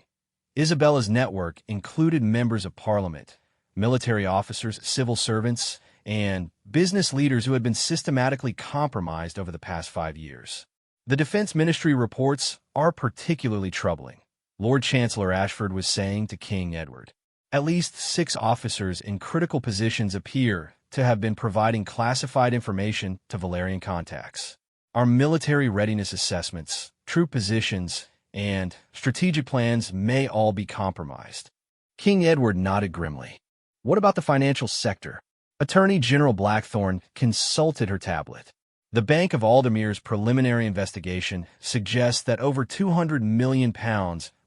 Isabella's network included members of Parliament, military officers, civil servants, and business leaders who had been systematically compromised over the past 5 years. The Defense Ministry reports are particularly troubling, Lord Chancellor Ashford was saying to King Edward. At least 6 officers in critical positions appear to have been providing classified information to Valerian contacts. Our military readiness assessments, troop positions, and strategic plans may all be compromised. King Edward nodded grimly. What about the financial sector? Attorney General Blackthorne consulted her tablet. The Bank of Aldermere's preliminary investigation suggests that over £200 million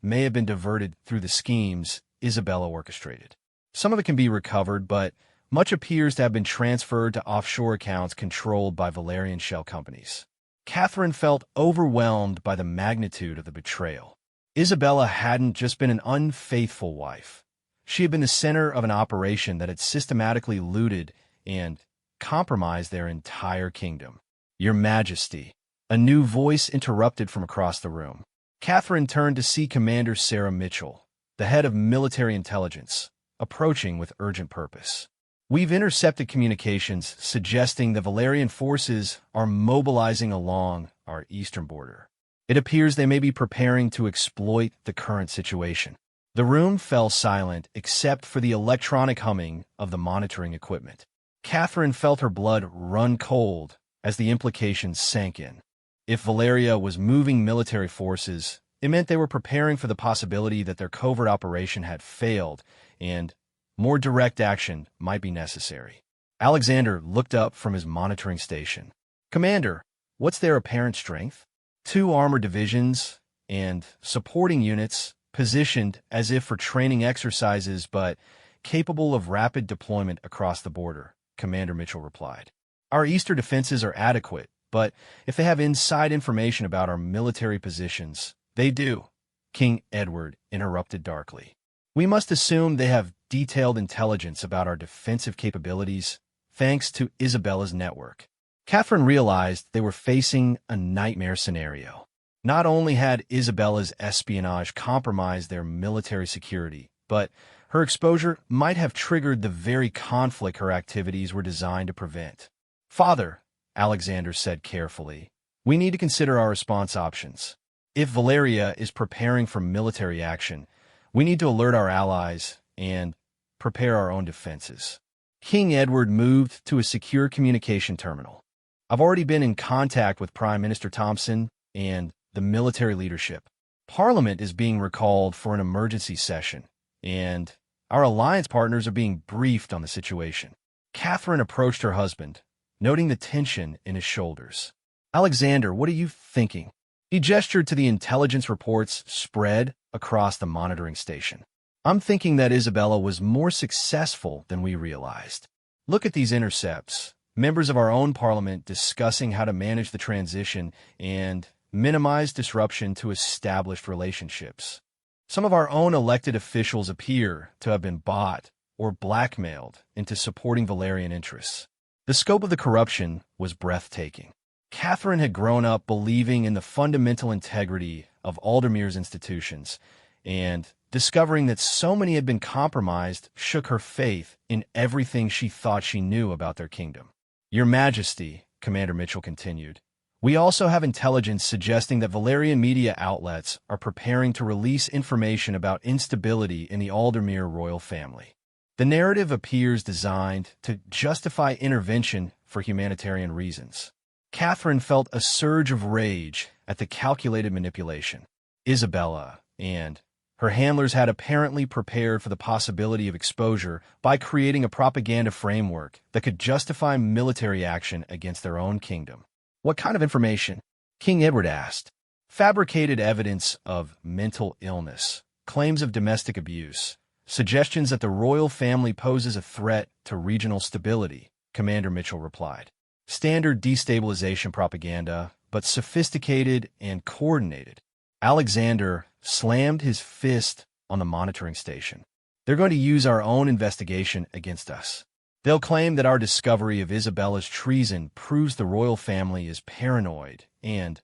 may have been diverted through the schemes Isabella orchestrated. Some of it can be recovered, but much appears to have been transferred to offshore accounts controlled by Valerian shell companies. Catherine felt overwhelmed by the magnitude of the betrayal. Isabella hadn't just been an unfaithful wife. She had been the center of an operation that had systematically looted and compromised their entire kingdom. Your Majesty, a new voice interrupted from across the room. Catherine turned to see Commander Sarah Mitchell, the head of military intelligence, approaching with urgent purpose. We've intercepted communications suggesting the Valerian forces are mobilizing along our eastern border. It appears they may be preparing to exploit the current situation. The room fell silent except for the electronic humming of the monitoring equipment. Catherine felt her blood run cold as the implications sank in. If Valeria was moving military forces, it meant they were preparing for the possibility that their covert operation had failed and more direct action might be necessary. Alexander looked up from his monitoring station. Commander, what's their apparent strength? 2 armored divisions and supporting units positioned as if for training exercises but capable of rapid deployment across the border, Commander Mitchell replied. Our eastern defenses are adequate, but if they have inside information about our military positions, they do, King Edward interrupted darkly. We must assume they have detailed intelligence about our defensive capabilities, thanks to Isabella's network. Catherine realized they were facing a nightmare scenario. Not only had Isabella's espionage compromised their military security, but her exposure might have triggered the very conflict her activities were designed to prevent. Father, Alexander said carefully, we need to consider our response options. If Valeria is preparing for military action, we need to alert our allies and prepare our own defenses. King Edward moved to a secure communication terminal. I've already been in contact with Prime Minister Thompson and the military leadership. Parliament is being recalled for an emergency session, and our alliance partners are being briefed on the situation. Catherine approached her husband, noting the tension in his shoulders. Alexander, what are you thinking? He gestured to the intelligence reports spread across the monitoring station. I'm thinking that Isabella was more successful than we realized. Look at these intercepts. Members of our own parliament discussing how to manage the transition and minimize disruption to established relationships. Some of our own elected officials appear to have been bought or blackmailed into supporting Valerian interests. The scope of the corruption was breathtaking. Catherine had grown up believing in the fundamental integrity of Aldermere's institutions, and discovering that so many had been compromised shook her faith in everything she thought she knew about their kingdom. Your Majesty, Commander Mitchell continued, we also have intelligence suggesting that Valerian media outlets are preparing to release information about instability in the Aldermere royal family. The narrative appears designed to justify intervention for humanitarian reasons. Catherine felt a surge of rage at the calculated manipulation. Isabella and her handlers had apparently prepared for the possibility of exposure by creating a propaganda framework that could justify military action against their own kingdom. What kind of information? King Edward asked. Fabricated evidence of mental illness, claims of domestic abuse, suggestions that the royal family poses a threat to regional stability, Commander Mitchell replied. Standard destabilization propaganda, but sophisticated and coordinated. Alexander slammed his fist on the monitoring station. They're going to use our own investigation against us. They'll claim that our discovery of Isabella's treason proves the royal family is paranoid and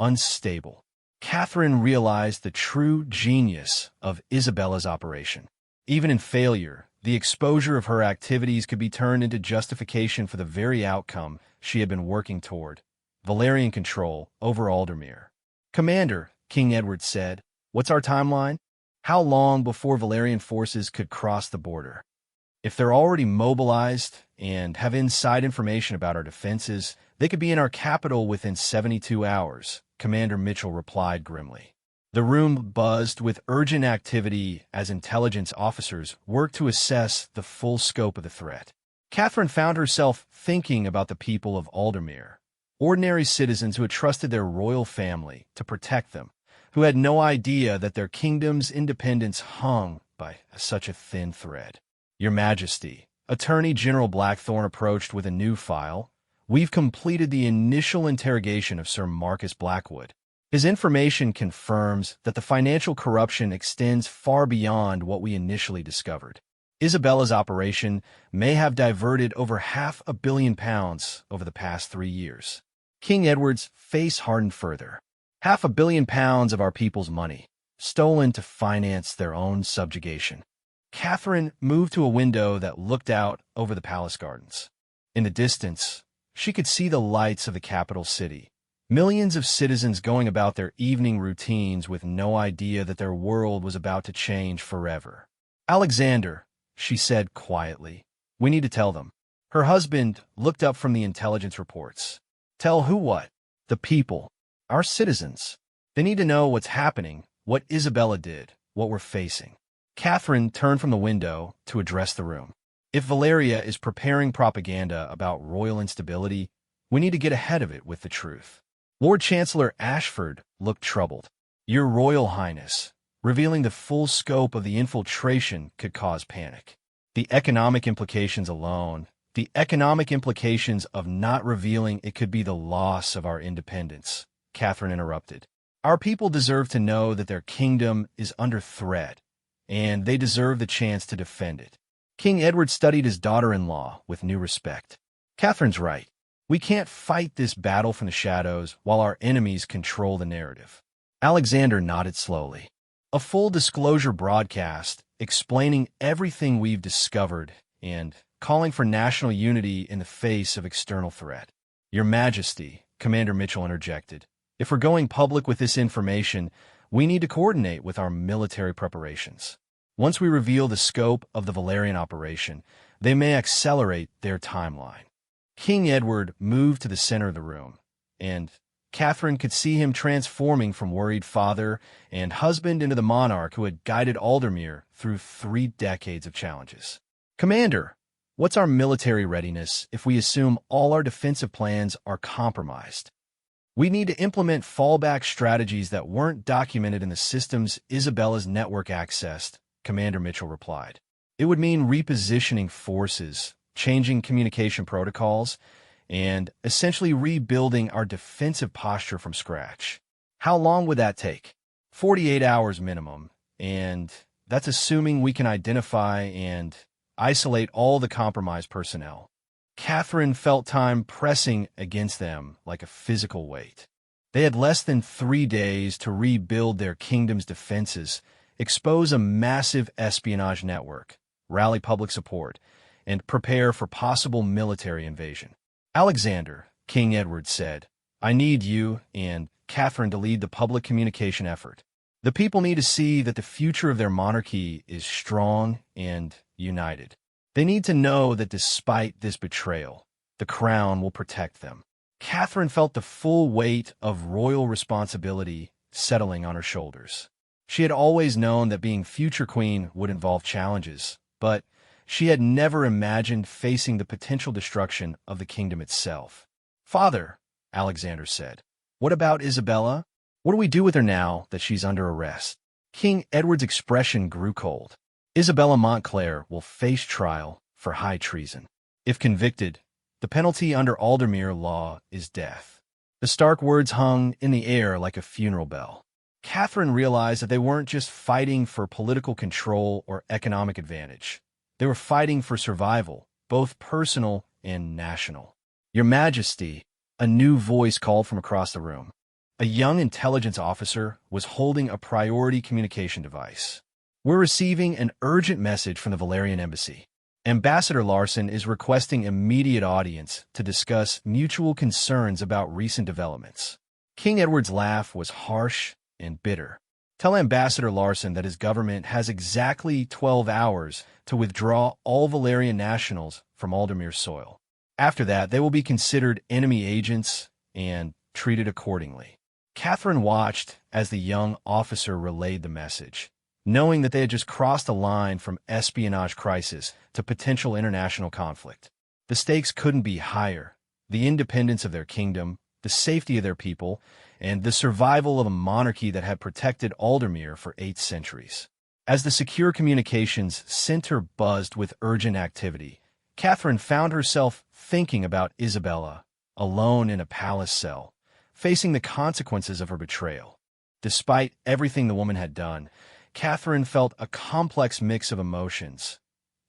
unstable. Catherine realized the true genius of Isabella's operation. Even in failure, the exposure of her activities could be turned into justification for the very outcome she had been working toward, Valerian control over Aldermere. Commander, King Edward said, what's our timeline? How long before Valerian forces could cross the border? If they're already mobilized and have inside information about our defenses, they could be in our capital within 72 hours, Commander Mitchell replied grimly. The room buzzed with urgent activity as intelligence officers worked to assess the full scope of the threat. Catherine found herself thinking about the people of Aldermere, ordinary citizens who had trusted their royal family to protect them, who had no idea that their kingdom's independence hung by such a thin thread. Your Majesty, Attorney General Blackthorne approached with a new file. We've completed the initial interrogation of Sir Marcus Blackwood. His information confirms that the financial corruption extends far beyond what we initially discovered. Isabella's operation may have diverted over £500 million over the past 3 years. King Edward's face hardened further. £500 million of our people's money, stolen to finance their own subjugation. Catherine moved to a window that looked out over the palace gardens. In the distance, she could see the lights of the capital city. Millions of citizens going about their evening routines with no idea that their world was about to change forever. Alexander, she said quietly, we need to tell them. Her husband looked up from the intelligence reports. Tell who what? The people. Our citizens. They need to know what's happening, what Isabella did, what we're facing. Catherine turned from the window to address the room. If Valeria is preparing propaganda about royal instability, we need to get ahead of it with the truth. Lord Chancellor Ashford looked troubled. Your Royal Highness, revealing the full scope of the infiltration could cause panic. The economic implications alone, the economic implications of not revealing it could be the loss of our independence, Catherine interrupted. Our people deserve to know that their kingdom is under threat, and they deserve the chance to defend it. King Edward studied his daughter-in-law with new respect. Catherine's right. We can't fight this battle from the shadows while our enemies control the narrative. Alexander nodded slowly. A full disclosure broadcast explaining everything we've discovered and calling for national unity in the face of external threat. Your Majesty, Commander Mitchell interjected, if we're going public with this information, we need to coordinate with our military preparations. Once we reveal the scope of the Valerian operation, they may accelerate their timeline. King Edward moved to the center of the room, and Catherine could see him transforming from worried father and husband into the monarch who had guided Aldermere through 3 decades of challenges. Commander, what's our military readiness if we assume all our defensive plans are compromised? We need to implement fallback strategies that weren't documented in the systems Isabella's network accessed, Commander Mitchell replied. It would mean repositioning forces, changing communication protocols, and essentially rebuilding our defensive posture from scratch. How long would that take? 48 hours minimum, and that's assuming we can identify and isolate all the compromised personnel. Catherine felt time pressing against them like a physical weight. They had less than 3 days to rebuild their kingdom's defenses, expose a massive espionage network, rally public support, and prepare for possible military invasion. Alexander, King Edward said, I need you and Catherine to lead the public communication effort. The people need to see that the future of their monarchy is strong and united. They need to know that despite this betrayal, the crown will protect them. Catherine felt the full weight of royal responsibility settling on her shoulders. She had always known that being future queen would involve challenges, but she had never imagined facing the potential destruction of the kingdom itself. Father, Alexander said, what about Isabella? What do we do with her now that she's under arrest? King Edward's expression grew cold. Isabella Montclair will face trial for high treason. If convicted, the penalty under Aldermere law is death. The stark words hung in the air like a funeral bell. Catherine realized that they weren't just fighting for political control or economic advantage. They were fighting for survival, both personal and national. Your Majesty, a new voice called from across the room. A young intelligence officer was holding a priority communication device. We're receiving an urgent message from the Valerian embassy. Ambassador Larson is requesting immediate audience to discuss mutual concerns about recent developments. King Edward's laugh was harsh and bitter. Tell Ambassador Larson that his government has exactly 12 hours to withdraw all Valerian nationals from Aldermere's soil. After that, they will be considered enemy agents and treated accordingly. Catherine watched as the young officer relayed the message, knowing that they had just crossed a line from espionage crisis to potential international conflict. The stakes couldn't be higher. The independence of their kingdom, the safety of their people, and the survival of a monarchy that had protected Aldermere for 8 centuries. As the secure communications center buzzed with urgent activity, Catherine found herself thinking about Isabella, alone in a palace cell, facing the consequences of her betrayal. Despite everything the woman had done, Catherine felt a complex mix of emotions: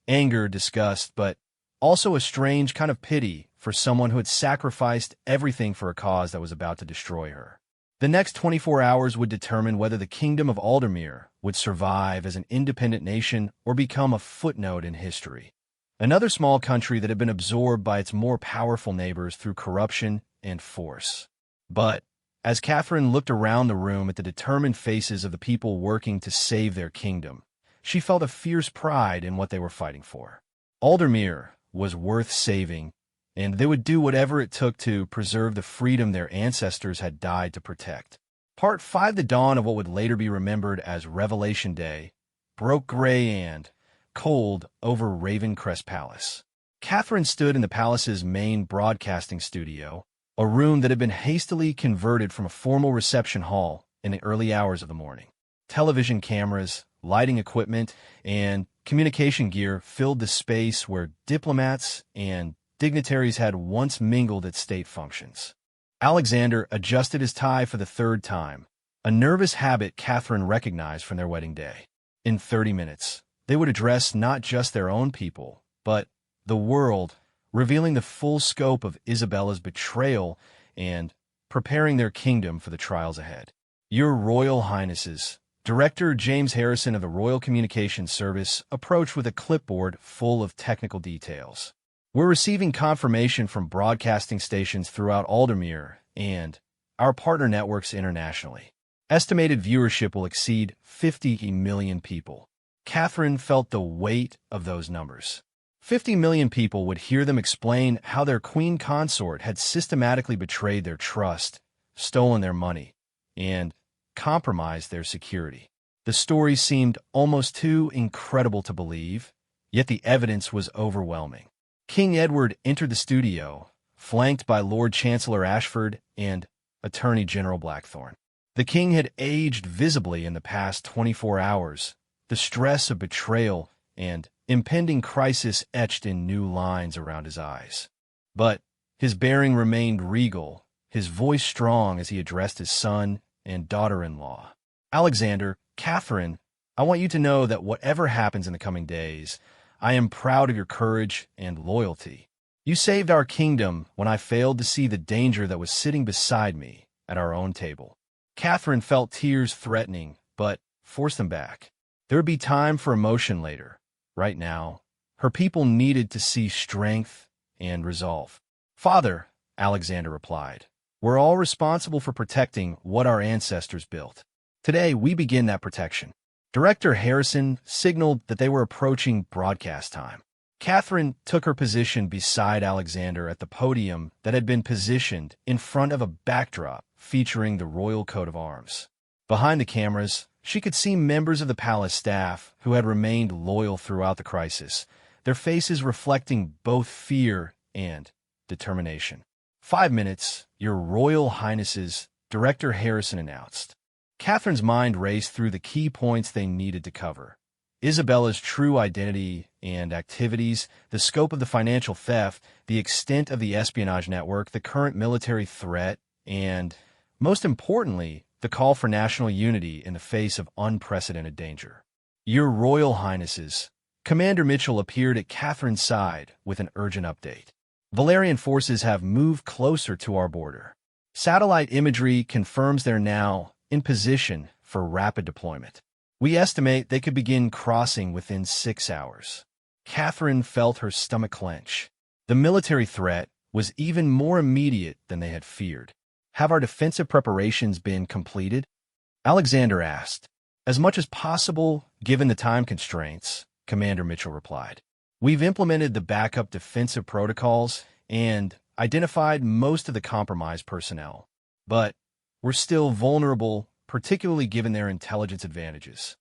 anger, disgust, but also a strange kind of pity for someone who had sacrificed everything for a cause that was about to destroy her. The next 24 hours would determine whether the Kingdom of Aldermere would survive as an independent nation or become a footnote in history. Another small country that had been absorbed by its more powerful neighbors through corruption and force. But as Catherine looked around the room at the determined faces of the people working to save their kingdom, she felt a fierce pride in what they were fighting for. Aldermere was worth saving, and they would do whatever it took to preserve the freedom their ancestors had died to protect. Part 5, the dawn of what would later be remembered as Revelation Day, broke gray and cold over Ravencrest Palace. Catherine stood in the palace's main broadcasting studio, a room that had been hastily converted from a formal reception hall in the early hours of the morning. Television cameras, lighting equipment, and communication gear filled the space where diplomats and dignitaries had once mingled at state functions. Alexander adjusted his tie for the 3rd time, a nervous habit Catherine recognized from their wedding day. In 30 minutes, they would address not just their own people, but the world, revealing the full scope of Isabella's betrayal and preparing their kingdom for the trials ahead. Your Royal Highnesses, Director James Harrison of the Royal Communications Service approached with a clipboard full of technical details. We're receiving confirmation from broadcasting stations throughout Aldermere and our partner networks internationally. Estimated viewership will exceed 50 million people. Catherine felt the weight of those numbers. 50 million people would hear them explain how their queen consort had systematically betrayed their trust, stolen their money, and compromised their security. The story seemed almost too incredible to believe, yet the evidence was overwhelming. King Edward entered the studio, flanked by Lord Chancellor Ashford and Attorney General Blackthorne. The king had aged visibly in the past 24 hours, the stress of betrayal and impending crisis etched in new lines around his eyes. But his bearing remained regal, his voice strong as he addressed his son and daughter-in-law. Alexander, Catherine, I want you to know that whatever happens in the coming days, I am proud of your courage and loyalty. You saved our kingdom when I failed to see the danger that was sitting beside me at our own table. Catherine felt tears threatening, but forced them back. There would be time for emotion later. Right now, her people needed to see strength and resolve. Father, Alexander replied, we're all responsible for protecting what our ancestors built. Today, we begin that protection. Director Harrison signaled that they were approaching broadcast time. Catherine took her position beside Alexander at the podium that had been positioned in front of a backdrop featuring the royal coat of arms. Behind the cameras, she could see members of the palace staff who had remained loyal throughout the crisis, their faces reflecting both fear and determination. 5 minutes, Your Royal Highnesses, Director Harrison announced. Catherine's mind raced through the key points they needed to cover: Isabella's true identity and activities, the scope of the financial theft, the extent of the espionage network, the current military threat, and, most importantly, the call for national unity in the face of unprecedented danger. Your Royal Highnesses, Commander Mitchell appeared at Catherine's side with an urgent update. Valerian forces have moved closer to our border. Satellite imagery confirms they're now in position for rapid deployment. We estimate they could begin crossing within 6 hours. Catherine felt her stomach clench. The military threat was even more immediate than they had feared. Have our defensive preparations been completed? Alexander asked. As much as possible, given the time constraints, Commander Mitchell replied. We've implemented the backup defensive protocols and identified most of the compromised personnel. But we're still vulnerable, particularly given their intelligence advantages.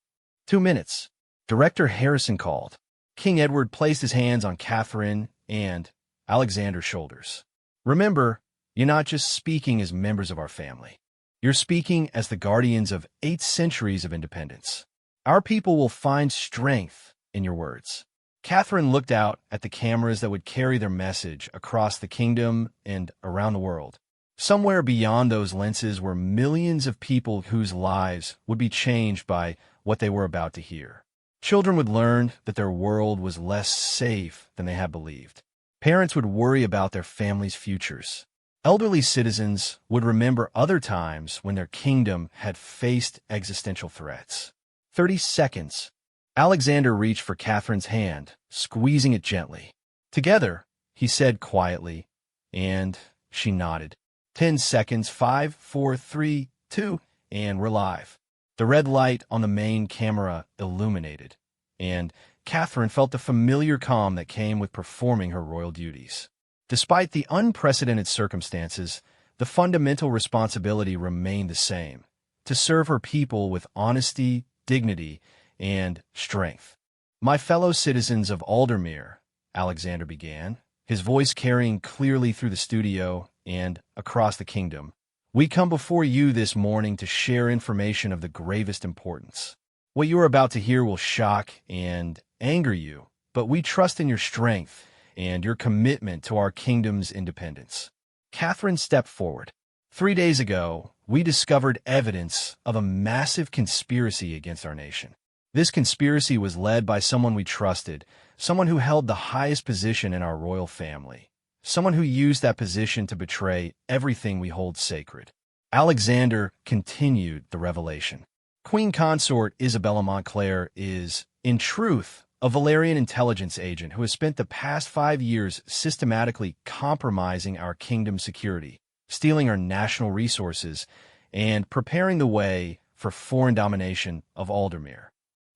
2 minutes. Director Harrison called. King Edward placed his hands on Catherine and Alexander's shoulders. Remember, you're not just speaking as members of our family. You're speaking as the guardians of 8 centuries of independence. Our people will find strength in your words. Catherine looked out at the cameras that would carry their message across the kingdom and around the world. Somewhere beyond those lenses were millions of people whose lives would be changed by what they were about to hear. Children would learn that their world was less safe than they had believed. Parents would worry about their families' futures. Elderly citizens would remember other times when their kingdom had faced existential threats. 30 seconds. Alexander reached for Catherine's hand, squeezing it gently. Together, he said quietly, and she nodded. 10 seconds, 5, 4, 3, 2, and we're live. The red light on the main camera illuminated, and Catherine felt the familiar calm that came with performing her royal duties. Despite the unprecedented circumstances, the fundamental responsibility remained the same: to serve her people with honesty, dignity, and strength. My fellow citizens of Aldermere, Alexander began, his voice carrying clearly through the studio and across the kingdom. We come before you this morning to share information of the gravest importance. What you are about to hear will shock and anger you, but we trust in your strength and your commitment to our kingdom's independence. Catherine stepped forward. 3 days ago, we discovered evidence of a massive conspiracy against our nation. This conspiracy was led by someone we trusted, someone who held the highest position in our royal family, someone who used that position to betray everything we hold sacred. Alexander continued the revelation. Queen Consort Isabella Montclair is, in truth, a Valerian intelligence agent who has spent the past 5 years systematically compromising our kingdom's security, stealing our national resources, and preparing the way for foreign domination of Aldermere.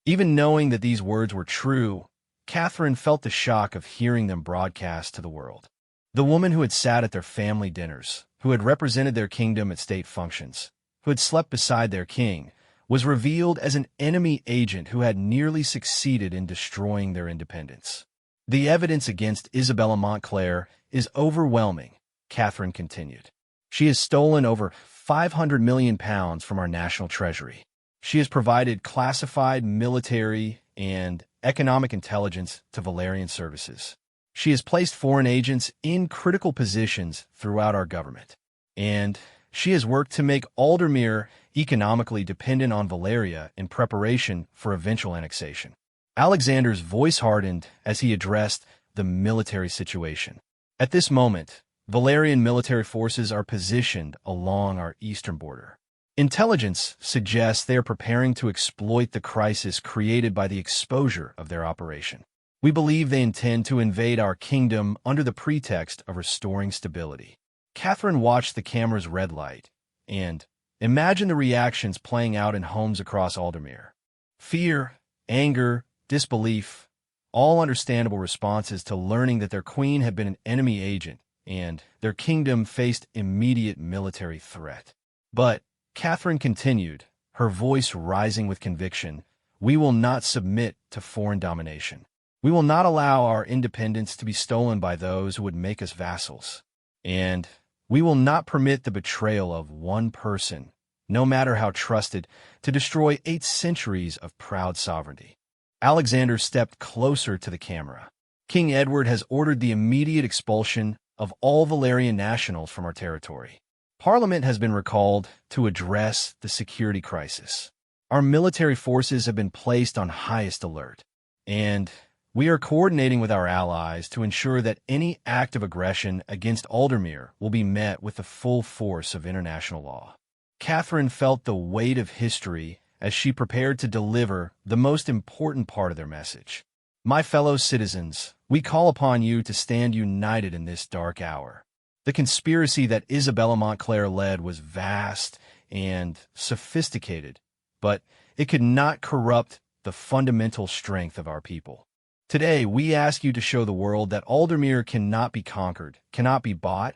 Even knowing that these words were true, Catherine felt the shock of hearing them broadcast to the world. The woman who had sat at their family dinners, who had represented their kingdom at state functions, who had slept beside their king, was revealed as an enemy agent who had nearly succeeded in destroying their independence. The evidence against Isabella Montclair is overwhelming, Catherine continued. She has stolen over £500 million from our national treasury. She has provided classified military and economic intelligence to Valerian services. She has placed foreign agents in critical positions throughout our government. And she has worked to make Aldermere economically dependent on Valeria in preparation for eventual annexation. Alexander's voice hardened as he addressed the military situation. At this moment, Valerian military forces are positioned along our eastern border. Intelligence suggests they are preparing to exploit the crisis created by the exposure of their operation. We believe they intend to invade our kingdom under the pretext of restoring stability. Catherine watched the camera's red light and imagined the reactions playing out in homes across Aldermere. Fear, anger, disbelief, all understandable responses to learning that their queen had been an enemy agent and their kingdom faced immediate military threat. But Catherine continued, her voice rising with conviction, "We will not submit to foreign domination. We will not allow our independence to be stolen by those who would make us vassals. And we will not permit the betrayal of one person, no matter how trusted, to destroy 8 centuries of proud sovereignty." Alexander stepped closer to the camera. King Edward has ordered the immediate expulsion of all Valerian nationals from our territory. Parliament has been recalled to address the security crisis. Our military forces have been placed on highest alert, and we are coordinating with our allies to ensure that any act of aggression against Aldermere will be met with the full force of international law. Catherine felt the weight of history as she prepared to deliver the most important part of their message. My fellow citizens, we call upon you to stand united in this dark hour. The conspiracy that Isabella Montclair led was vast and sophisticated, but it could not corrupt the fundamental strength of our people. Today, we ask you to show the world that Aldermere cannot be conquered, cannot be bought,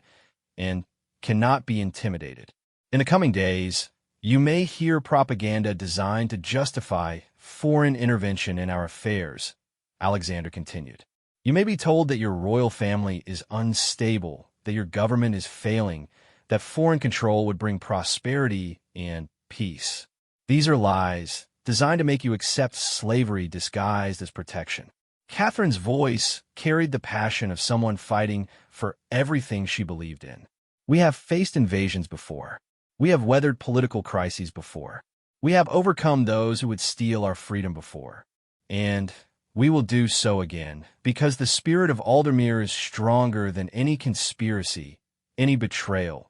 and cannot be intimidated. In the coming days, you may hear propaganda designed to justify foreign intervention in our affairs, Alexander continued. You may be told that your royal family is unstable, that your government is failing, that foreign control would bring prosperity and peace. These are lies designed to make you accept slavery disguised as protection. Catherine's voice carried the passion of someone fighting for everything she believed in. We have faced invasions before. We have weathered political crises before. We have overcome those who would steal our freedom before. And we will do so again, because the spirit of Aldermere is stronger than any conspiracy, any betrayal,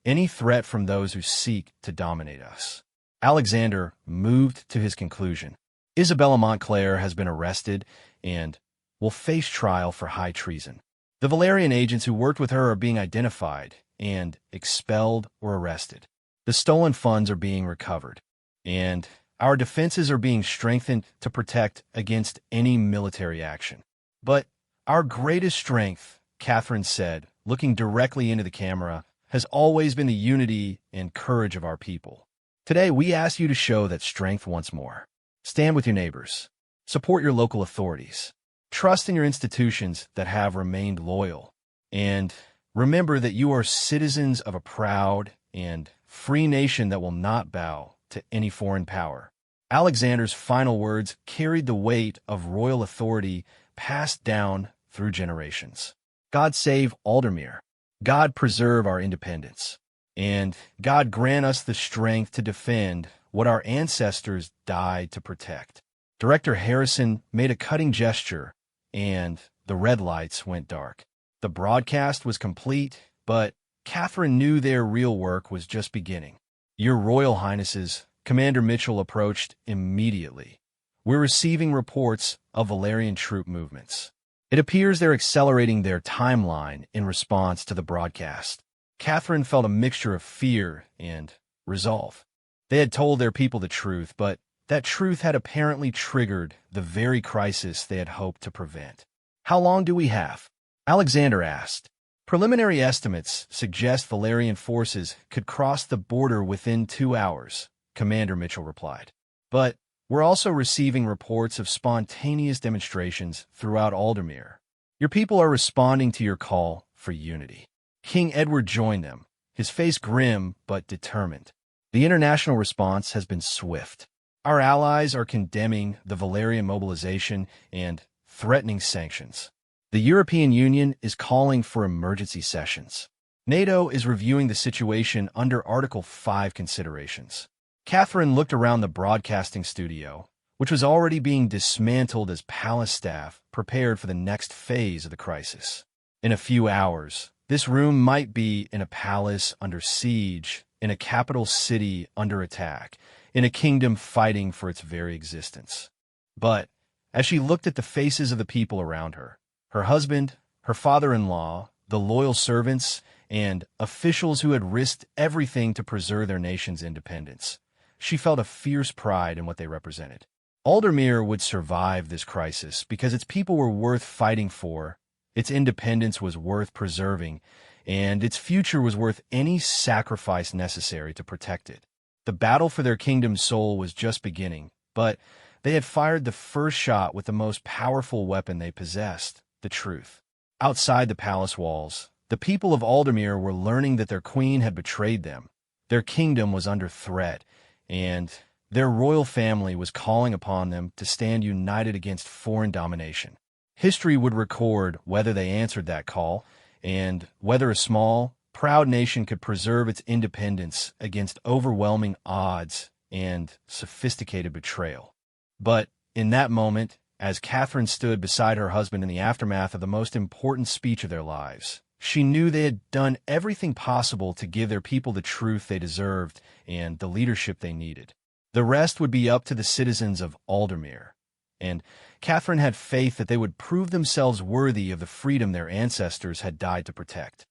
any threat from those who seek to dominate us. Alexander moved to his conclusion. Isabella Montclair has been arrested and will face trial for high treason. The Valerian agents who worked with her are being identified and expelled or arrested. The stolen funds are being recovered, and our defenses are being strengthened to protect against any military action. But our greatest strength, Catherine said, looking directly into the camera, has always been the unity and courage of our people. Today, we ask you to show that strength once more. Stand with your neighbors. Support your local authorities. Trust in your institutions that have remained loyal. And remember that you are citizens of a proud and free nation that will not bow to any foreign power. Alexander's final words carried the weight of royal authority passed down through generations. God save Aldermere. God preserve our independence. And God grant us the strength to defend what our ancestors died to protect. Director Harrison made a cutting gesture, and the red lights went dark. The broadcast was complete, but Catherine knew their real work was just beginning. Your Royal Highnesses, Commander Mitchell approached immediately. We're receiving reports of Valerian troop movements. It appears they're accelerating their timeline in response to the broadcast. Catherine felt a mixture of fear and resolve. They had told their people the truth, but that truth had apparently triggered the very crisis they had hoped to prevent. How long do we have? Alexander asked. Preliminary estimates suggest Valerian forces could cross the border within 2 hours, Commander Mitchell replied. But we're also receiving reports of spontaneous demonstrations throughout Aldermere. Your people are responding to your call for unity. King Edward joined them, his face grim but determined. The international response has been swift. Our allies are condemning the Valerian mobilization and threatening sanctions. The European Union is calling for emergency sessions. NATO is reviewing the situation under Article 5 considerations. Catherine looked around the broadcasting studio, which was already being dismantled as palace staff prepared for the next phase of the crisis. In a few hours, this room might be in a palace under siege, in a capital city under attack, in a kingdom fighting for its very existence. But as she looked at the faces of the people around her, her husband, her father-in-law, the loyal servants, and officials who had risked everything to preserve their nation's independence, she felt a fierce pride in what they represented. Aldermere would survive this crisis because its people were worth fighting for, its independence was worth preserving, and its future was worth any sacrifice necessary to protect it. The battle for their kingdom's soul was just beginning, but they had fired the first shot with the most powerful weapon they possessed, the truth. Outside the palace walls, the people of Aldermere were learning that their queen had betrayed them. Their kingdom was under threat, and their royal family was calling upon them to stand united against foreign domination. History would record whether they answered that call, and whether a small, proud nation could preserve its independence against overwhelming odds and sophisticated betrayal. But in that moment, as Catherine stood beside her husband in the aftermath of the most important speech of their lives, she knew they had done everything possible to give their people the truth they deserved and the leadership they needed. The rest would be up to the citizens of Aldermere, and Catherine had faith that they would prove themselves worthy of the freedom their ancestors had died to protect.